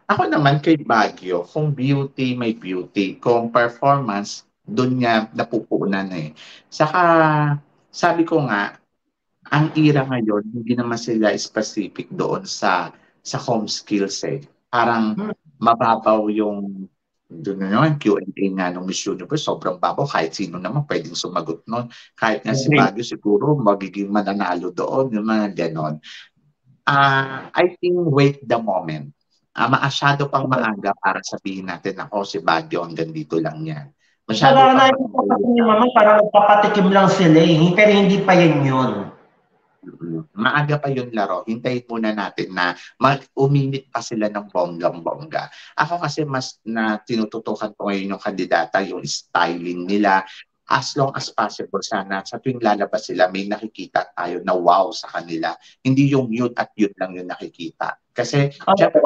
Ako naman kay Baguio, kung beauty, may beauty. Kung performance, doon niya napupunan eh. Saka, sabi ko nga, ang era ngayon, hindi naman sila specific doon sa home skills eh. Parang mababaw yung doon naman, Q&A nga ng Miss Universe, sobrang babaw. Kahit sino naman pwedeng sumagot noon. Kahit nga si Baguio siguro magiging mananalo doon, yung mga ganon. I think wait the moment. Maasyado pang maaga para sabihin natin na si Baguio hanggang dito lang yan. Masyado Pagka pang nakikita kasi ni mama, parang nagpapatikim lang sila eh. Pero hindi pa yun. Maaga pa yung laro. Hintayin muna natin na uminit pa sila ng bonggang-bongga. Ako kasi mas na tinututukan ko ngayon yung kandidata, yung styling nila. As long as possible, sana sa tuwing lalabas sila, may nakikita tayo na wow sa kanila. Hindi yung yun at yun lang yung nakikita. Kasi, syempre,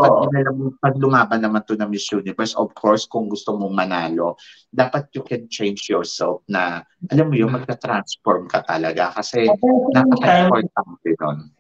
pag lumaban naman to na Miss Universe, of course, kung gusto mong manalo, dapat you can change yourself na, alam mo yun, magka-transform ka talaga. Kasi, napaka-importante nun.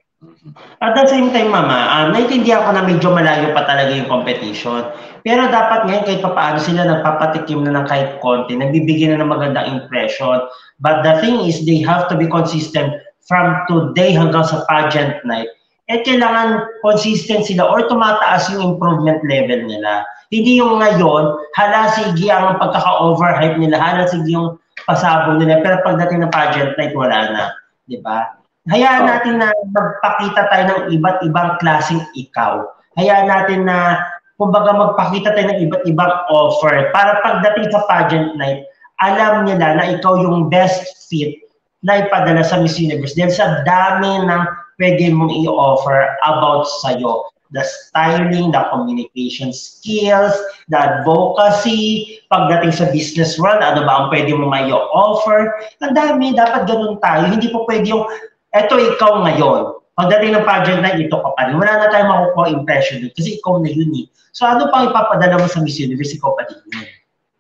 At the same time, mama, naintindihan ko na medyo malayo pa talaga yung competition. Pero dapat ngayon kahit paano sila nagpapatikim na ng kahit konti, nagbibigay na ng magandang impression. But the thing is, they have to be consistent from today hanggang sa pageant night. Eh, kailangan consistent sila or tumataas yung improvement level nila. Hindi yung ngayon, hala sige ang pagkaka-overhype nila, hala sige yung pasabog nila, pero pagdating ng pageant night, wala na. Diba? Hayaan natin na magpakita tayo ng iba't ibang klaseng ikaw. Hayaan natin na, kumbaga, magpakita tayo ng iba't ibang offer para pagdating sa pageant night, alam nila na ikaw yung best fit na ipadala sa Miss Universe. Dahil sa dami ng pwede mong i-offer about sa'yo. The styling, the communication skills, the advocacy, pagdating sa business world, ano ba ang pwede mo may offer. Ang dami, dapat ganun tayo. Hindi po pwede yung eto ikaw ngayon. Pagdating ng pageant na ito ka pa rin. Wala na tayong makukuha impression doon kasi ikaw na yun eh. So ano pang ipapadala mo sa Miss Universe, ikaw pa din yun.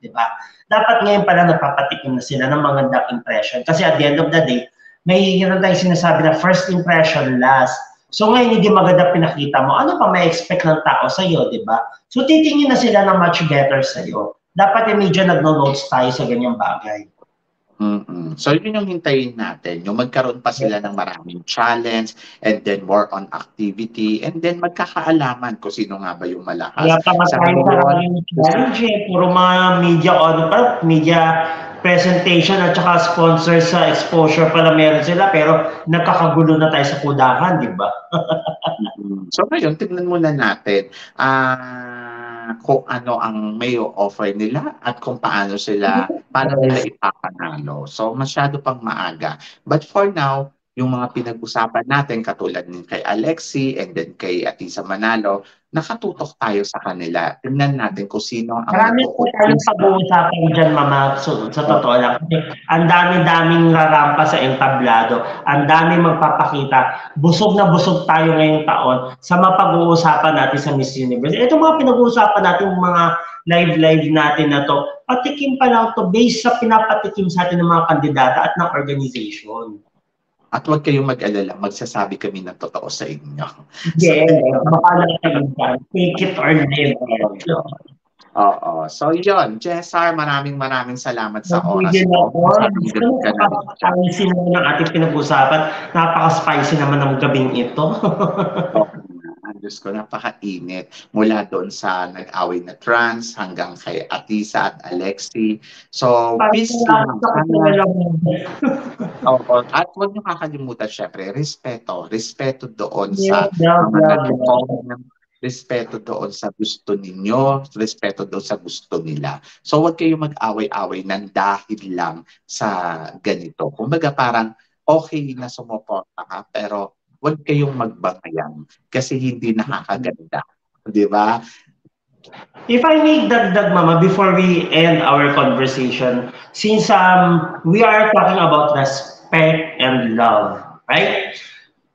Diba? Dapat ngayon pala nagpapatikim na sila ng magandang impression. Kasi at the end of the day, may yun tayong sinasabi na first impression last. So ngayon hindi maganda pinakita mo, ano pa may expect ng tao sa'yo, diba? So titingin na sila ng much better sa'yo. Dapat medyo nagno-notes tayo sa ganyang bagay. So yun yung hintayin natin, yung magkaroon pa sila ng maraming challenge and then more on activity and then magkakaalaman kung sino nga ba yung malakas. Kaya tayo challenge puro mga media presentation at saka sponsor sa exposure pala meron sila pero nagkakagulo na tayo sa kudahan, di ba? So ngayon, tignan muna natin kung ano ang may offer nila at kung paano nila ipapanalo. So masyado pang maaga. But for now, yung mga pinag-usapan natin katulad ng kay Alexi and then kay Atisa Manalo, nakatutok tayo sa kanila. Tingnan natin kung sino ang marami po tayong pag-uusapan dyan, mama. So, sa totoo lang. Ang dami-daming rarampa sa entablado. Ang dami magpapakita. Busog na busog tayo ngayong taon sa mapag-uusapan natin sa Miss Universe. Ito mga pinag-uusapan natin, mga live natin na to, patikim pa lang to based sa pinapatikim sa atin ng mga kandidata at ng organization. At huwag kayong mag-alala, magsasabi kami ng totoo sa inyo. Yeah, baka lang kayo dyan. Take it or leave it. Oo. So yun, Jessar, maraming salamat sa oras mo. Napaka-spicy naman ng ating pinag-usapan. Napaka-spicy naman ng gabing ito. Diyos ko, napaka-init. Mula doon sa nag-away na trans hanggang kay Atisa at Alexi. So, peace lang. At huwag niyo kakalimutan, syempre, respeto. Respeto doon sa respeto doon sa gusto ninyo, respeto doon sa gusto nila. So, huwag kayong mag-away-away ng dahil lang sa ganito. Kumbaga parang okay na sumuporta ka, pero huwag kayong magbangayan kasi hindi nakakaganda. Di ba? If I may dagdag, Mama, before we end our conversation, since we are talking about respect and love, right?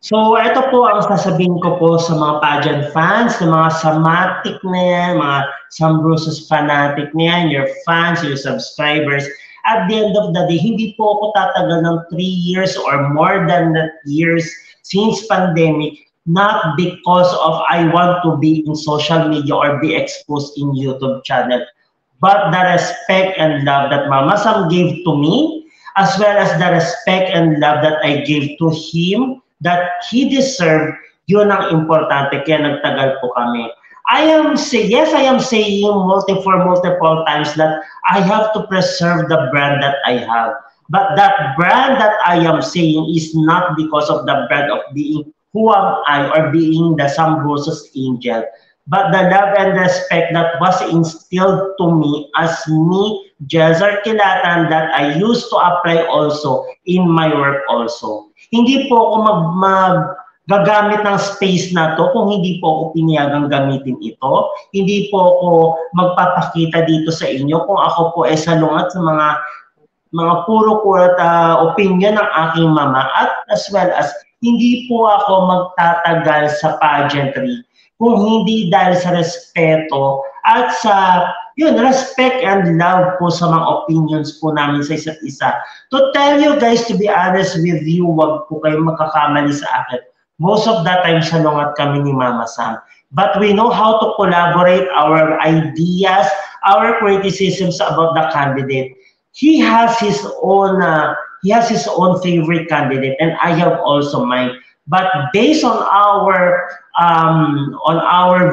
So, ito po ang sasabihin ko po sa mga pageant fans, sa mga Samatic na yan, mga Sambrusos fanatic na yan, your fans, your subscribers. At the end of the day, hindi po ako tatagal ng 3 years or more than that years since pandemic, not because of I want to be in social media or be exposed in YouTube channel, but the respect and love that Mama Sam gave to me, as well as the respect and love that I gave to him, that he deserved, yun ang importante, kaya nagtagal po kami. I am saying multiple times that I have to preserve the brand that I have. But that brand that I am saying is not because of the brand of being who am I or being the Sambrusos angel, but the love and respect that was instilled to me as me Jezar Kilatan that I used to apply also in my work also. Hindi po ako gagamit ng space na to kung hindi po ako piniyagang gamitin ito. Hindi po ako magpapakita dito sa inyo kung ako po ay salungat sa mga puro-puro opinion ng aking mama at as well as hindi po ako magtatagal sa pageantry kung hindi dahil sa respeto at sa respect and love po sa mga opinions po namin sa isa't isa. To tell you guys, to be honest with you, wag po kayong magkakamali sa akin. Most of the time, salungat kami ni Mama Sam. But we know how to collaborate our ideas, our criticisms about the candidate. He has his own favorite candidate, and I have also mine. But based on our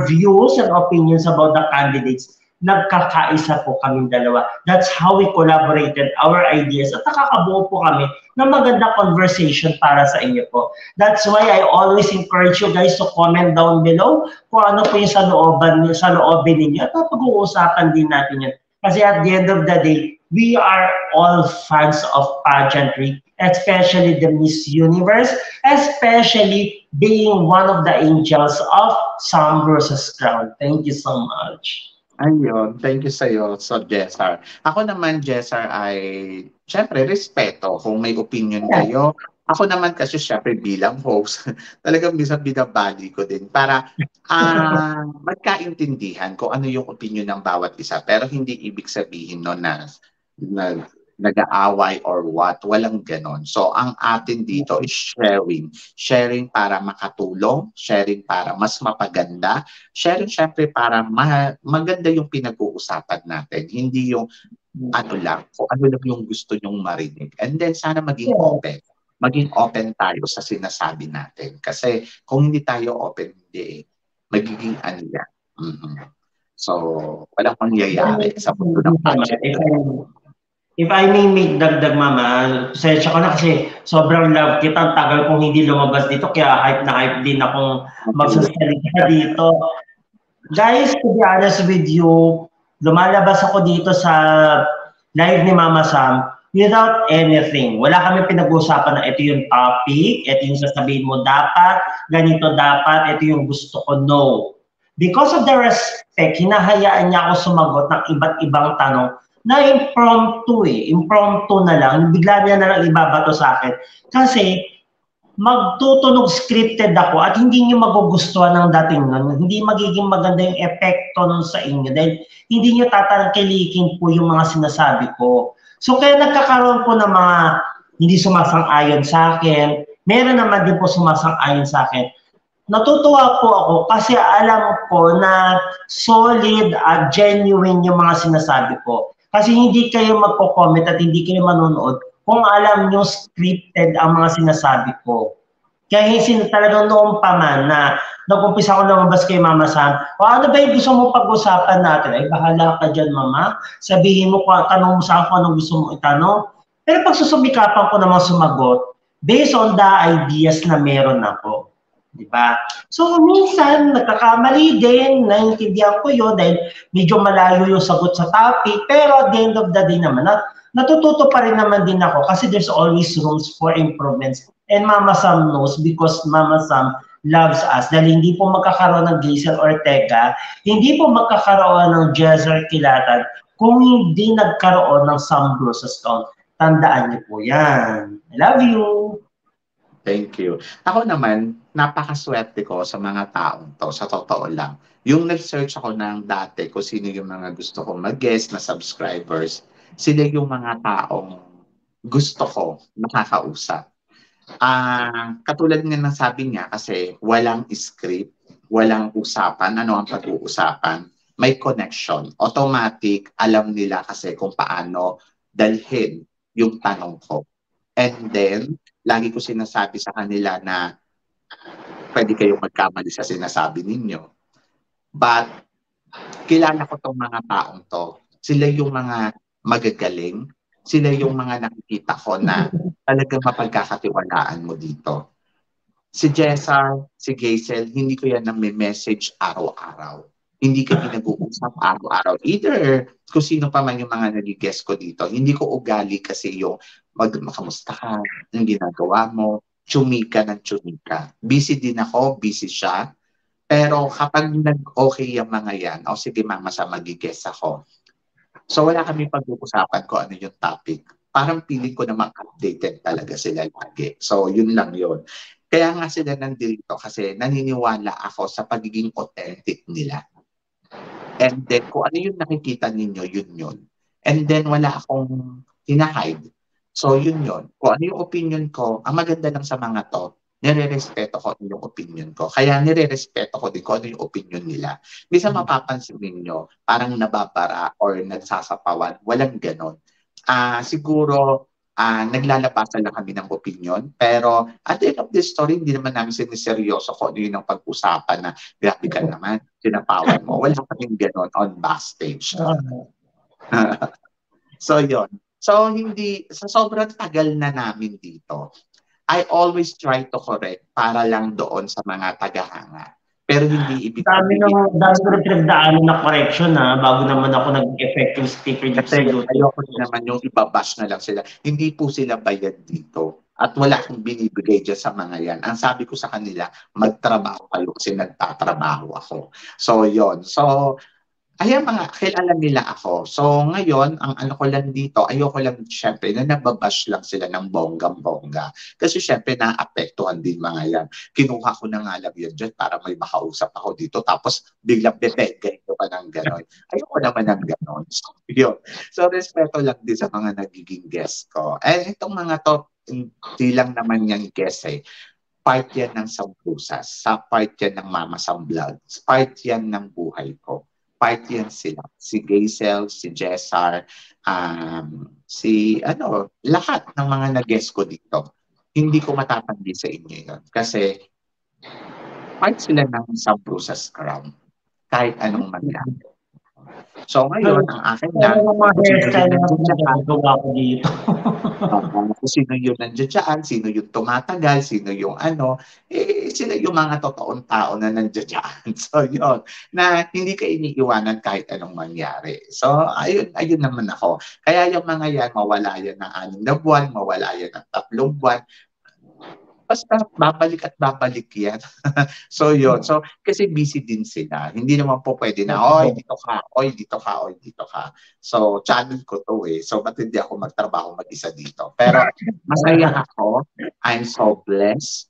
views and opinions about the candidates, nagkakaisa po kaming dalawa. That's how we collaborated our ideas at nakakabuo po kami ng magandang conversation para sa inyo po. That's why I always encourage you guys to comment down below kung ano po yung sa loobin ninyo at pag-uusapan din natin yan. Kasi at the end of the day, we are all fans of pageantry, especially the Miss Universe, especially being one of the angels of Sam versus Crown. Thank you so much. Ayun, thank you sa'yo, so Jessar. Ako naman, Jessar, ay syempre, respeto kung may opinion kayo. Ako naman kasi syempre bilang host, talagang minsan binabali ko din para magkaintindihan kung ano yung opinion ng bawat isa. Pero hindi ibig sabihin no na nag-aaway or what. Walang ganon. So, ang atin dito is sharing. Sharing para makatulong, sharing para mas mapaganda, sharing syempre para maganda yung pinag-uusapan natin. Hindi yung ano lang, kung ano lang yung gusto nyong marinig. And then, sana maging open. Maging open tayo sa sinasabi natin. Kasi kung hindi tayo open, hindi magiging ano yan. So, walang mangyayari sa mundo ng budget. If I may make dagdag, Mama, pasensya ko na kasi sobrang love kita. Ang tagal kong hindi lumabas dito, kaya hype na hype din akong magsasalita dito. Guys, to be honest with you, lumalabas ako dito sa live ni Mama Sam without anything. Wala kami pinag-uusapan na ito yung topic, ito yung sasabihin mo dapat, ganito dapat, ito yung gusto ko, no. Because of the respect, hinahayaan niya ako sumagot ng iba't ibang tanong na impromptu na lang, bigla niya na lang ibabato sa akin. Kasi, magtutunog scripted ako at hindi niyo magugustuhan ng dating nun. Hindi magiging maganda yung epekto nun sa inyo dahil hindi niyo tatangkilikin po yung mga sinasabi ko. So, kaya nagkakaroon po ng mga hindi sumasang-ayon sa akin. Meron naman din po sumasang-ayon sa akin. Natutuwa po ako kasi alam ko na solid at genuine yung mga sinasabi ko. Kasi hindi kayo magko-comment at hindi kayo manonood kung alam nyo scripted ang mga sinasabi ko. Kaya talagang noong pa man na nag-umpisa ko lumabas kay Mama Sam, ano ba yung gusto mo pag-usapan natin? Ay, bahala ka dyan, Mama. Sabihin mo, tanong mo sa akin kung anong gusto mo itanong. Pero pag susumikapan ko naman sumagot, based on the ideas na meron ako. Diba? So, minsan, nagkakamali din, naiintindihan ko yun dahil medyo malayo yung sagot sa topic, pero at the end of the day naman, natututo pa rin naman din ako kasi there's always rooms for improvements. And Mama Sam knows because Mama Sam loves us. Dahil hindi po magkakaroon ng Geisel Ortega, hindi po magkakaroon ng Jezar Kilatan kung hindi nagkaroon ng Sam Bruce's Count. Tandaan niyo po yan. I love you! Thank you. Ako naman, napakaswerte ko sa mga taong to, sa totoo lang. Yung nag-search ako ng dati kung sino yung mga gusto kong mag-guest na subscribers, sila yung mga taong gusto ko makakausap. Katulad nga ng sabi niya, kasi walang script, walang usapan, ano ang pag-uusapan, may connection. Automatic, alam nila kasi kung paano dalhin yung tanong ko. And then, lagi ko sinasabi sa kanila na pwede kayong magkamali sa sinasabi ninyo. But, kilala ko tong mga taong to. Sila yung mga magagaling. Sila yung mga nakikita ko na talagang mapagkakatiwalaan mo dito. Si Jessar, si Geisel, hindi ko yan nang may message araw-araw. Hindi kami nag-uusap araw-araw. Either kung sino pa man yung mga nag-guest ko dito, hindi ko ugali kasi yung makamusta ka, yung ginagawa mo, chumika ng chumika. Busy din ako, busy siya. Pero kapag nag-okay yung mga yan, o sige mama sa mag-guest ako. So wala kami pag-uusapan kung ano yung topic. Parang feeling ko namang updated talaga sila lagi. So yun lang yun. Kaya nga sila nandito kasi naniniwala ako sa pagiging authentic nila. And then, kung ano yung nakikita ninyo, yun yun. And then, wala akong hinahide. So, yun yun. Kung ano yung opinion ko, ang maganda lang sa mga to, nire-respeto ko yung opinion ko. Kaya nire-respeto ko din kung ano yung opinion nila. Minsan mapapansin ninyo, parang nababara or nagsasapawan. Walang ganon. Siguro, naglalabasan lang kami ng opinion. Pero at the end of the story, hindi naman namin siniseryoso kung ano yun ang pag-usapan na grabe ka naman, sinapawan mo. Wala kaming ganon on backstage. So, yun. So, hindi, sa sobrang tagal na namin dito, I always try to correct para lang doon sa mga tagahanga. Pero hindi ibig sabihin. Dami ko rin pinagdaanan na correction bago naman ako nag-effective speaker dito sa YouTube. Ayoko naman yung ibabash na lang sila. Hindi po sila bayad dito. At wala akong binibigay dyan sa mga yan. Ang sabi ko sa kanila, magtrabaho kayo kasi nagtatrabaho ako. So, yon. So, ayan mga, kilala nila ako. So ngayon, ang ano ko lang dito, ayoko lang syempre na nababash lang sila ng bonggang-bongga. Kasi syempre naapektuhan din mga yan. Kinuha ko na nga lang yan dyan para may makausap ako dito. Tapos biglang bebegay ko pa ng gano'n. Ayoko naman ng gano'n. So yun. So respeto lang din sa mga nagiging guest ko. Eh itong mga to, hindi lang naman yung guest eh. Part yan ng Sambrusas. Sa part yan ng Mama Sam Vlogs. Part yan ng buhay ko. Part yan sila. Si Gaisel, si Jessar, lahat ng mga nag-guest ko dito. Hindi ko matatanggi sa inyo yun. Kasi part sila ng Sambrusas Crown. Kahit anong mangyari. So ngayon, ang akin lang, sino yung nandiyan dyan, sino yung tumatagal, sino yung sila yung mga totoong tao na nandiyan dyan. So yun, na hindi ka iniiwanan kahit anong mangyari. So ayun naman ako. Kaya yung mga yan, mawala yan ng 6 na buwan, mawala yan ng 3 buwan, basta babalik at babalik yan. So yun. So kasi busy din sila. Hindi naman po pwede na, oy dito ka, oy dito ka, oy dito ka. So channel ko to eh. So ba't hindi ako magtrabaho mag-isa dito? Pero masaya ako. I'm so blessed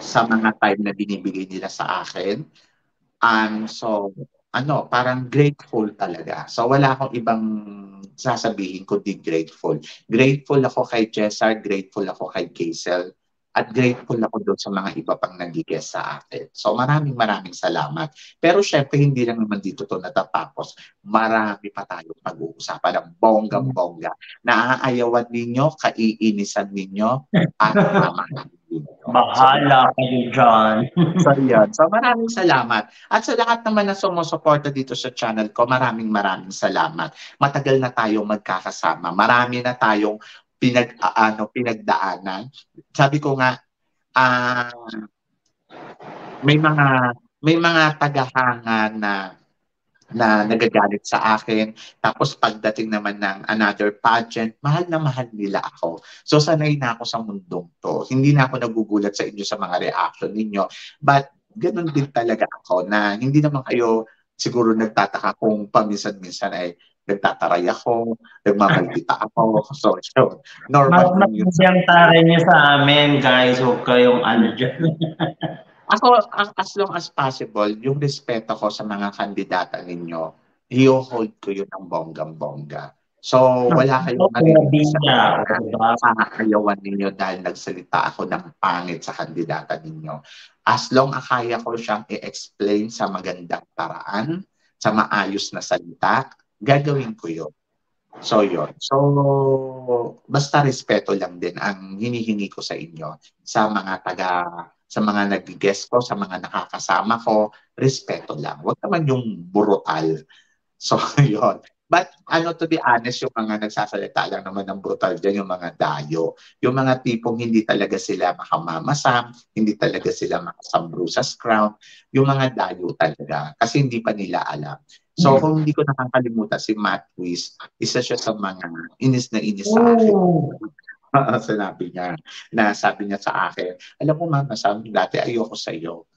sa mga time na binibigay nila sa akin. So parang grateful talaga. So wala akong ibang sasabihin kundi grateful. Grateful ako kay Jessar, grateful ako kay Gaisel. At grateful ako doon sa mga iba pang nag-guest sa atin. So maraming salamat. Pero syempre hindi lang naman dito to natatapos. Marami pa tayong pag-uusapan ng bonggang-bongga. Naaayawan ninyo, kaiinisan ninyo, at mamahalin ninyo. Bahala kayo dyan. So yun. So maraming salamat. At sa lahat naman na sumusuporta dito sa channel ko, maraming salamat. Matagal na tayong magkakasama. Marami na tayong pinagdaanan. Sabi ko nga, may mga tagahanga na nagagalit sa akin. Tapos pagdating naman ng another pageant, mahal na mahal nila ako. So sanay na ako sa mundong to. Hindi na ako nagugulat sa inyo sa mga reaction ninyo. But ganun din talaga ako na hindi naman kayo siguro nagtataka kung paminsan-minsan ay nagtataray ako, nagmamaldita ako. So, yun. Normal lang yun. Mas taray niyo sa amin, guys. Huwag kayong dyan. Ako, as long as possible, yung respeto ko sa mga kandidata ninyo, i-hold ko yun ng bonggang-bongga. So, wala kayong marinig sa kakayawan ninyo dahil nagsalita ako ng pangit sa kandidata ninyo. As long as kaya ko siyang i-explain sa magandang paraan, sa maayos na salita, gagawin ko yun. So, yun. So, basta respeto lang din ang hinihingi ko sa inyo, sa mga nag-guest ko, sa mga nakakasama ko, respeto lang. Huwag naman yung brutal. So, yun. But to be honest, yung mga nagsasalita lang naman ng brutal dyan, yung mga dayo. Yung mga tipong hindi talaga sila makamamasam, hindi talaga sila makasambro sa scrum, yung mga dayo talaga. Kasi hindi pa nila alam. So kung hindi ko nakakalimutan si Matt Ruiz, isa siya sa mga inis na inis sa akin. Sabi niya sa akin, alam mo mama, sabi dati ayoko sa iyo.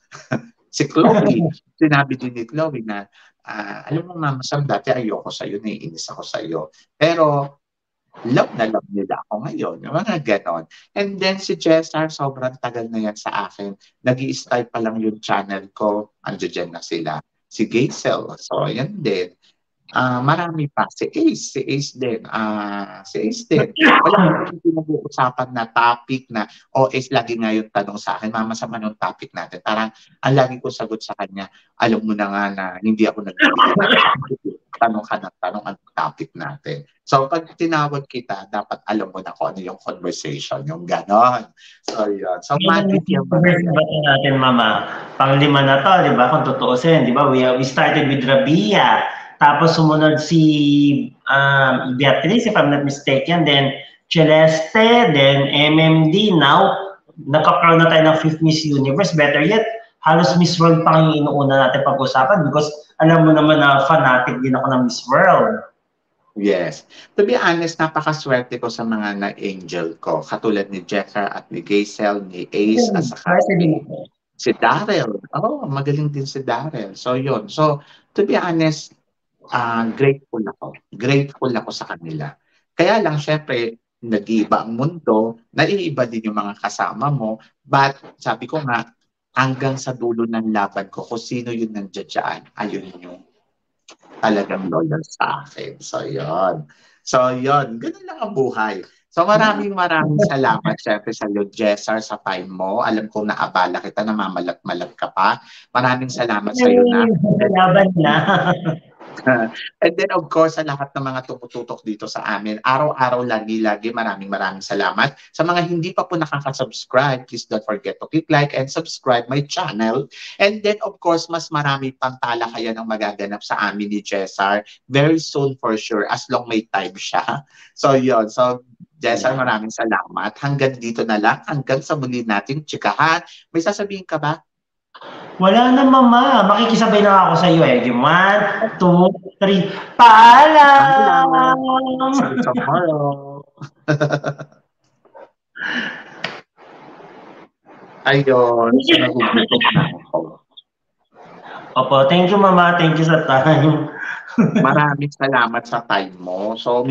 Si Chloe, sinabi din ni Chloe na, alam mo mama, Sam, dati ayoko sa iyo, naiinis ako sa iyo. Pero love na love nila ako ngayon. Yung mga ganon. And then si Jessar, sobrang tagal na yan sa akin. Nag-i-start pa lang yung channel ko. Andiyan na sila. Si Gaisel. So, yan din. Marami pa. Si Ace din. Wala kang pinag-uusapan na topic na, Ace, lagi nga yung tanong sa akin, mama, sa manong topic natin. Parang, ang lagi ko sagot sa kanya, alam mo na nga na hindi ako nagbibigay. Tanong ka ng tanong ang topic natin. So, pag tinawag kita, dapat alam mo na kung ano yung conversation, yung ganon. So, yun. So, magic yung natin, mama. Pang-5 na to, di ba? Kung tutuusin, di ba? We started with Rabia. Tapos sumunod si Beatrice, if I'm not mistaken, then Celeste, then MMD. Now, nakakaroon na tayo ng 5th Miss Universe. Better yet, halos Miss World pa yung inuuna natin pag-usapan because alam mo naman na fanatic din ako ng Miss World. Yes. To be honest, napakaswerte ko sa mga na-angel ko. Katulad ni Jessica at ni Gaisel, ni Ace, at saka si Daryl. Magaling din si Daryl. So, yun. So, to be honest, grateful ako. Grateful ako sa kanila. Kaya lang, syempre, nag-iiba ang mundo, naiiba din yung mga kasama mo, but sabi ko nga, hanggang sa dulo ng laban ko, kung sino yun nandiyan, ayun yung talagang loyal sa akin. So, yun. Ganun lang ang buhay. So, maraming salamat, syempre, sa iyo, Jessar, sa time mo. Alam kong naabala kita, namamalat-malat ka pa. Maraming salamat sa iyo na. Laban na. And then of course, sa lahat ng mga tumututok dito sa amin, araw-araw, lagi-lagi, maraming salamat. Sa mga hindi pa po nakaka-subscribe, please don't forget to click like and subscribe my channel. And then of course, mas marami pang talakayan ang magaganap sa amin ni Jessar very soon for sure, as long may time siya. So yun, so Jessar, maraming salamat. Hanggang dito na lang, hanggang sa muli nating chikahan. May sasabihin ka ba? Wala na, mama. Makikisabay na ako sa iyo eh. 1, 2, 3. Paalam! See you tomorrow. Ayun. Opo, thank you, mama. Thank you sa time. Maraming salamat sa time mo. So,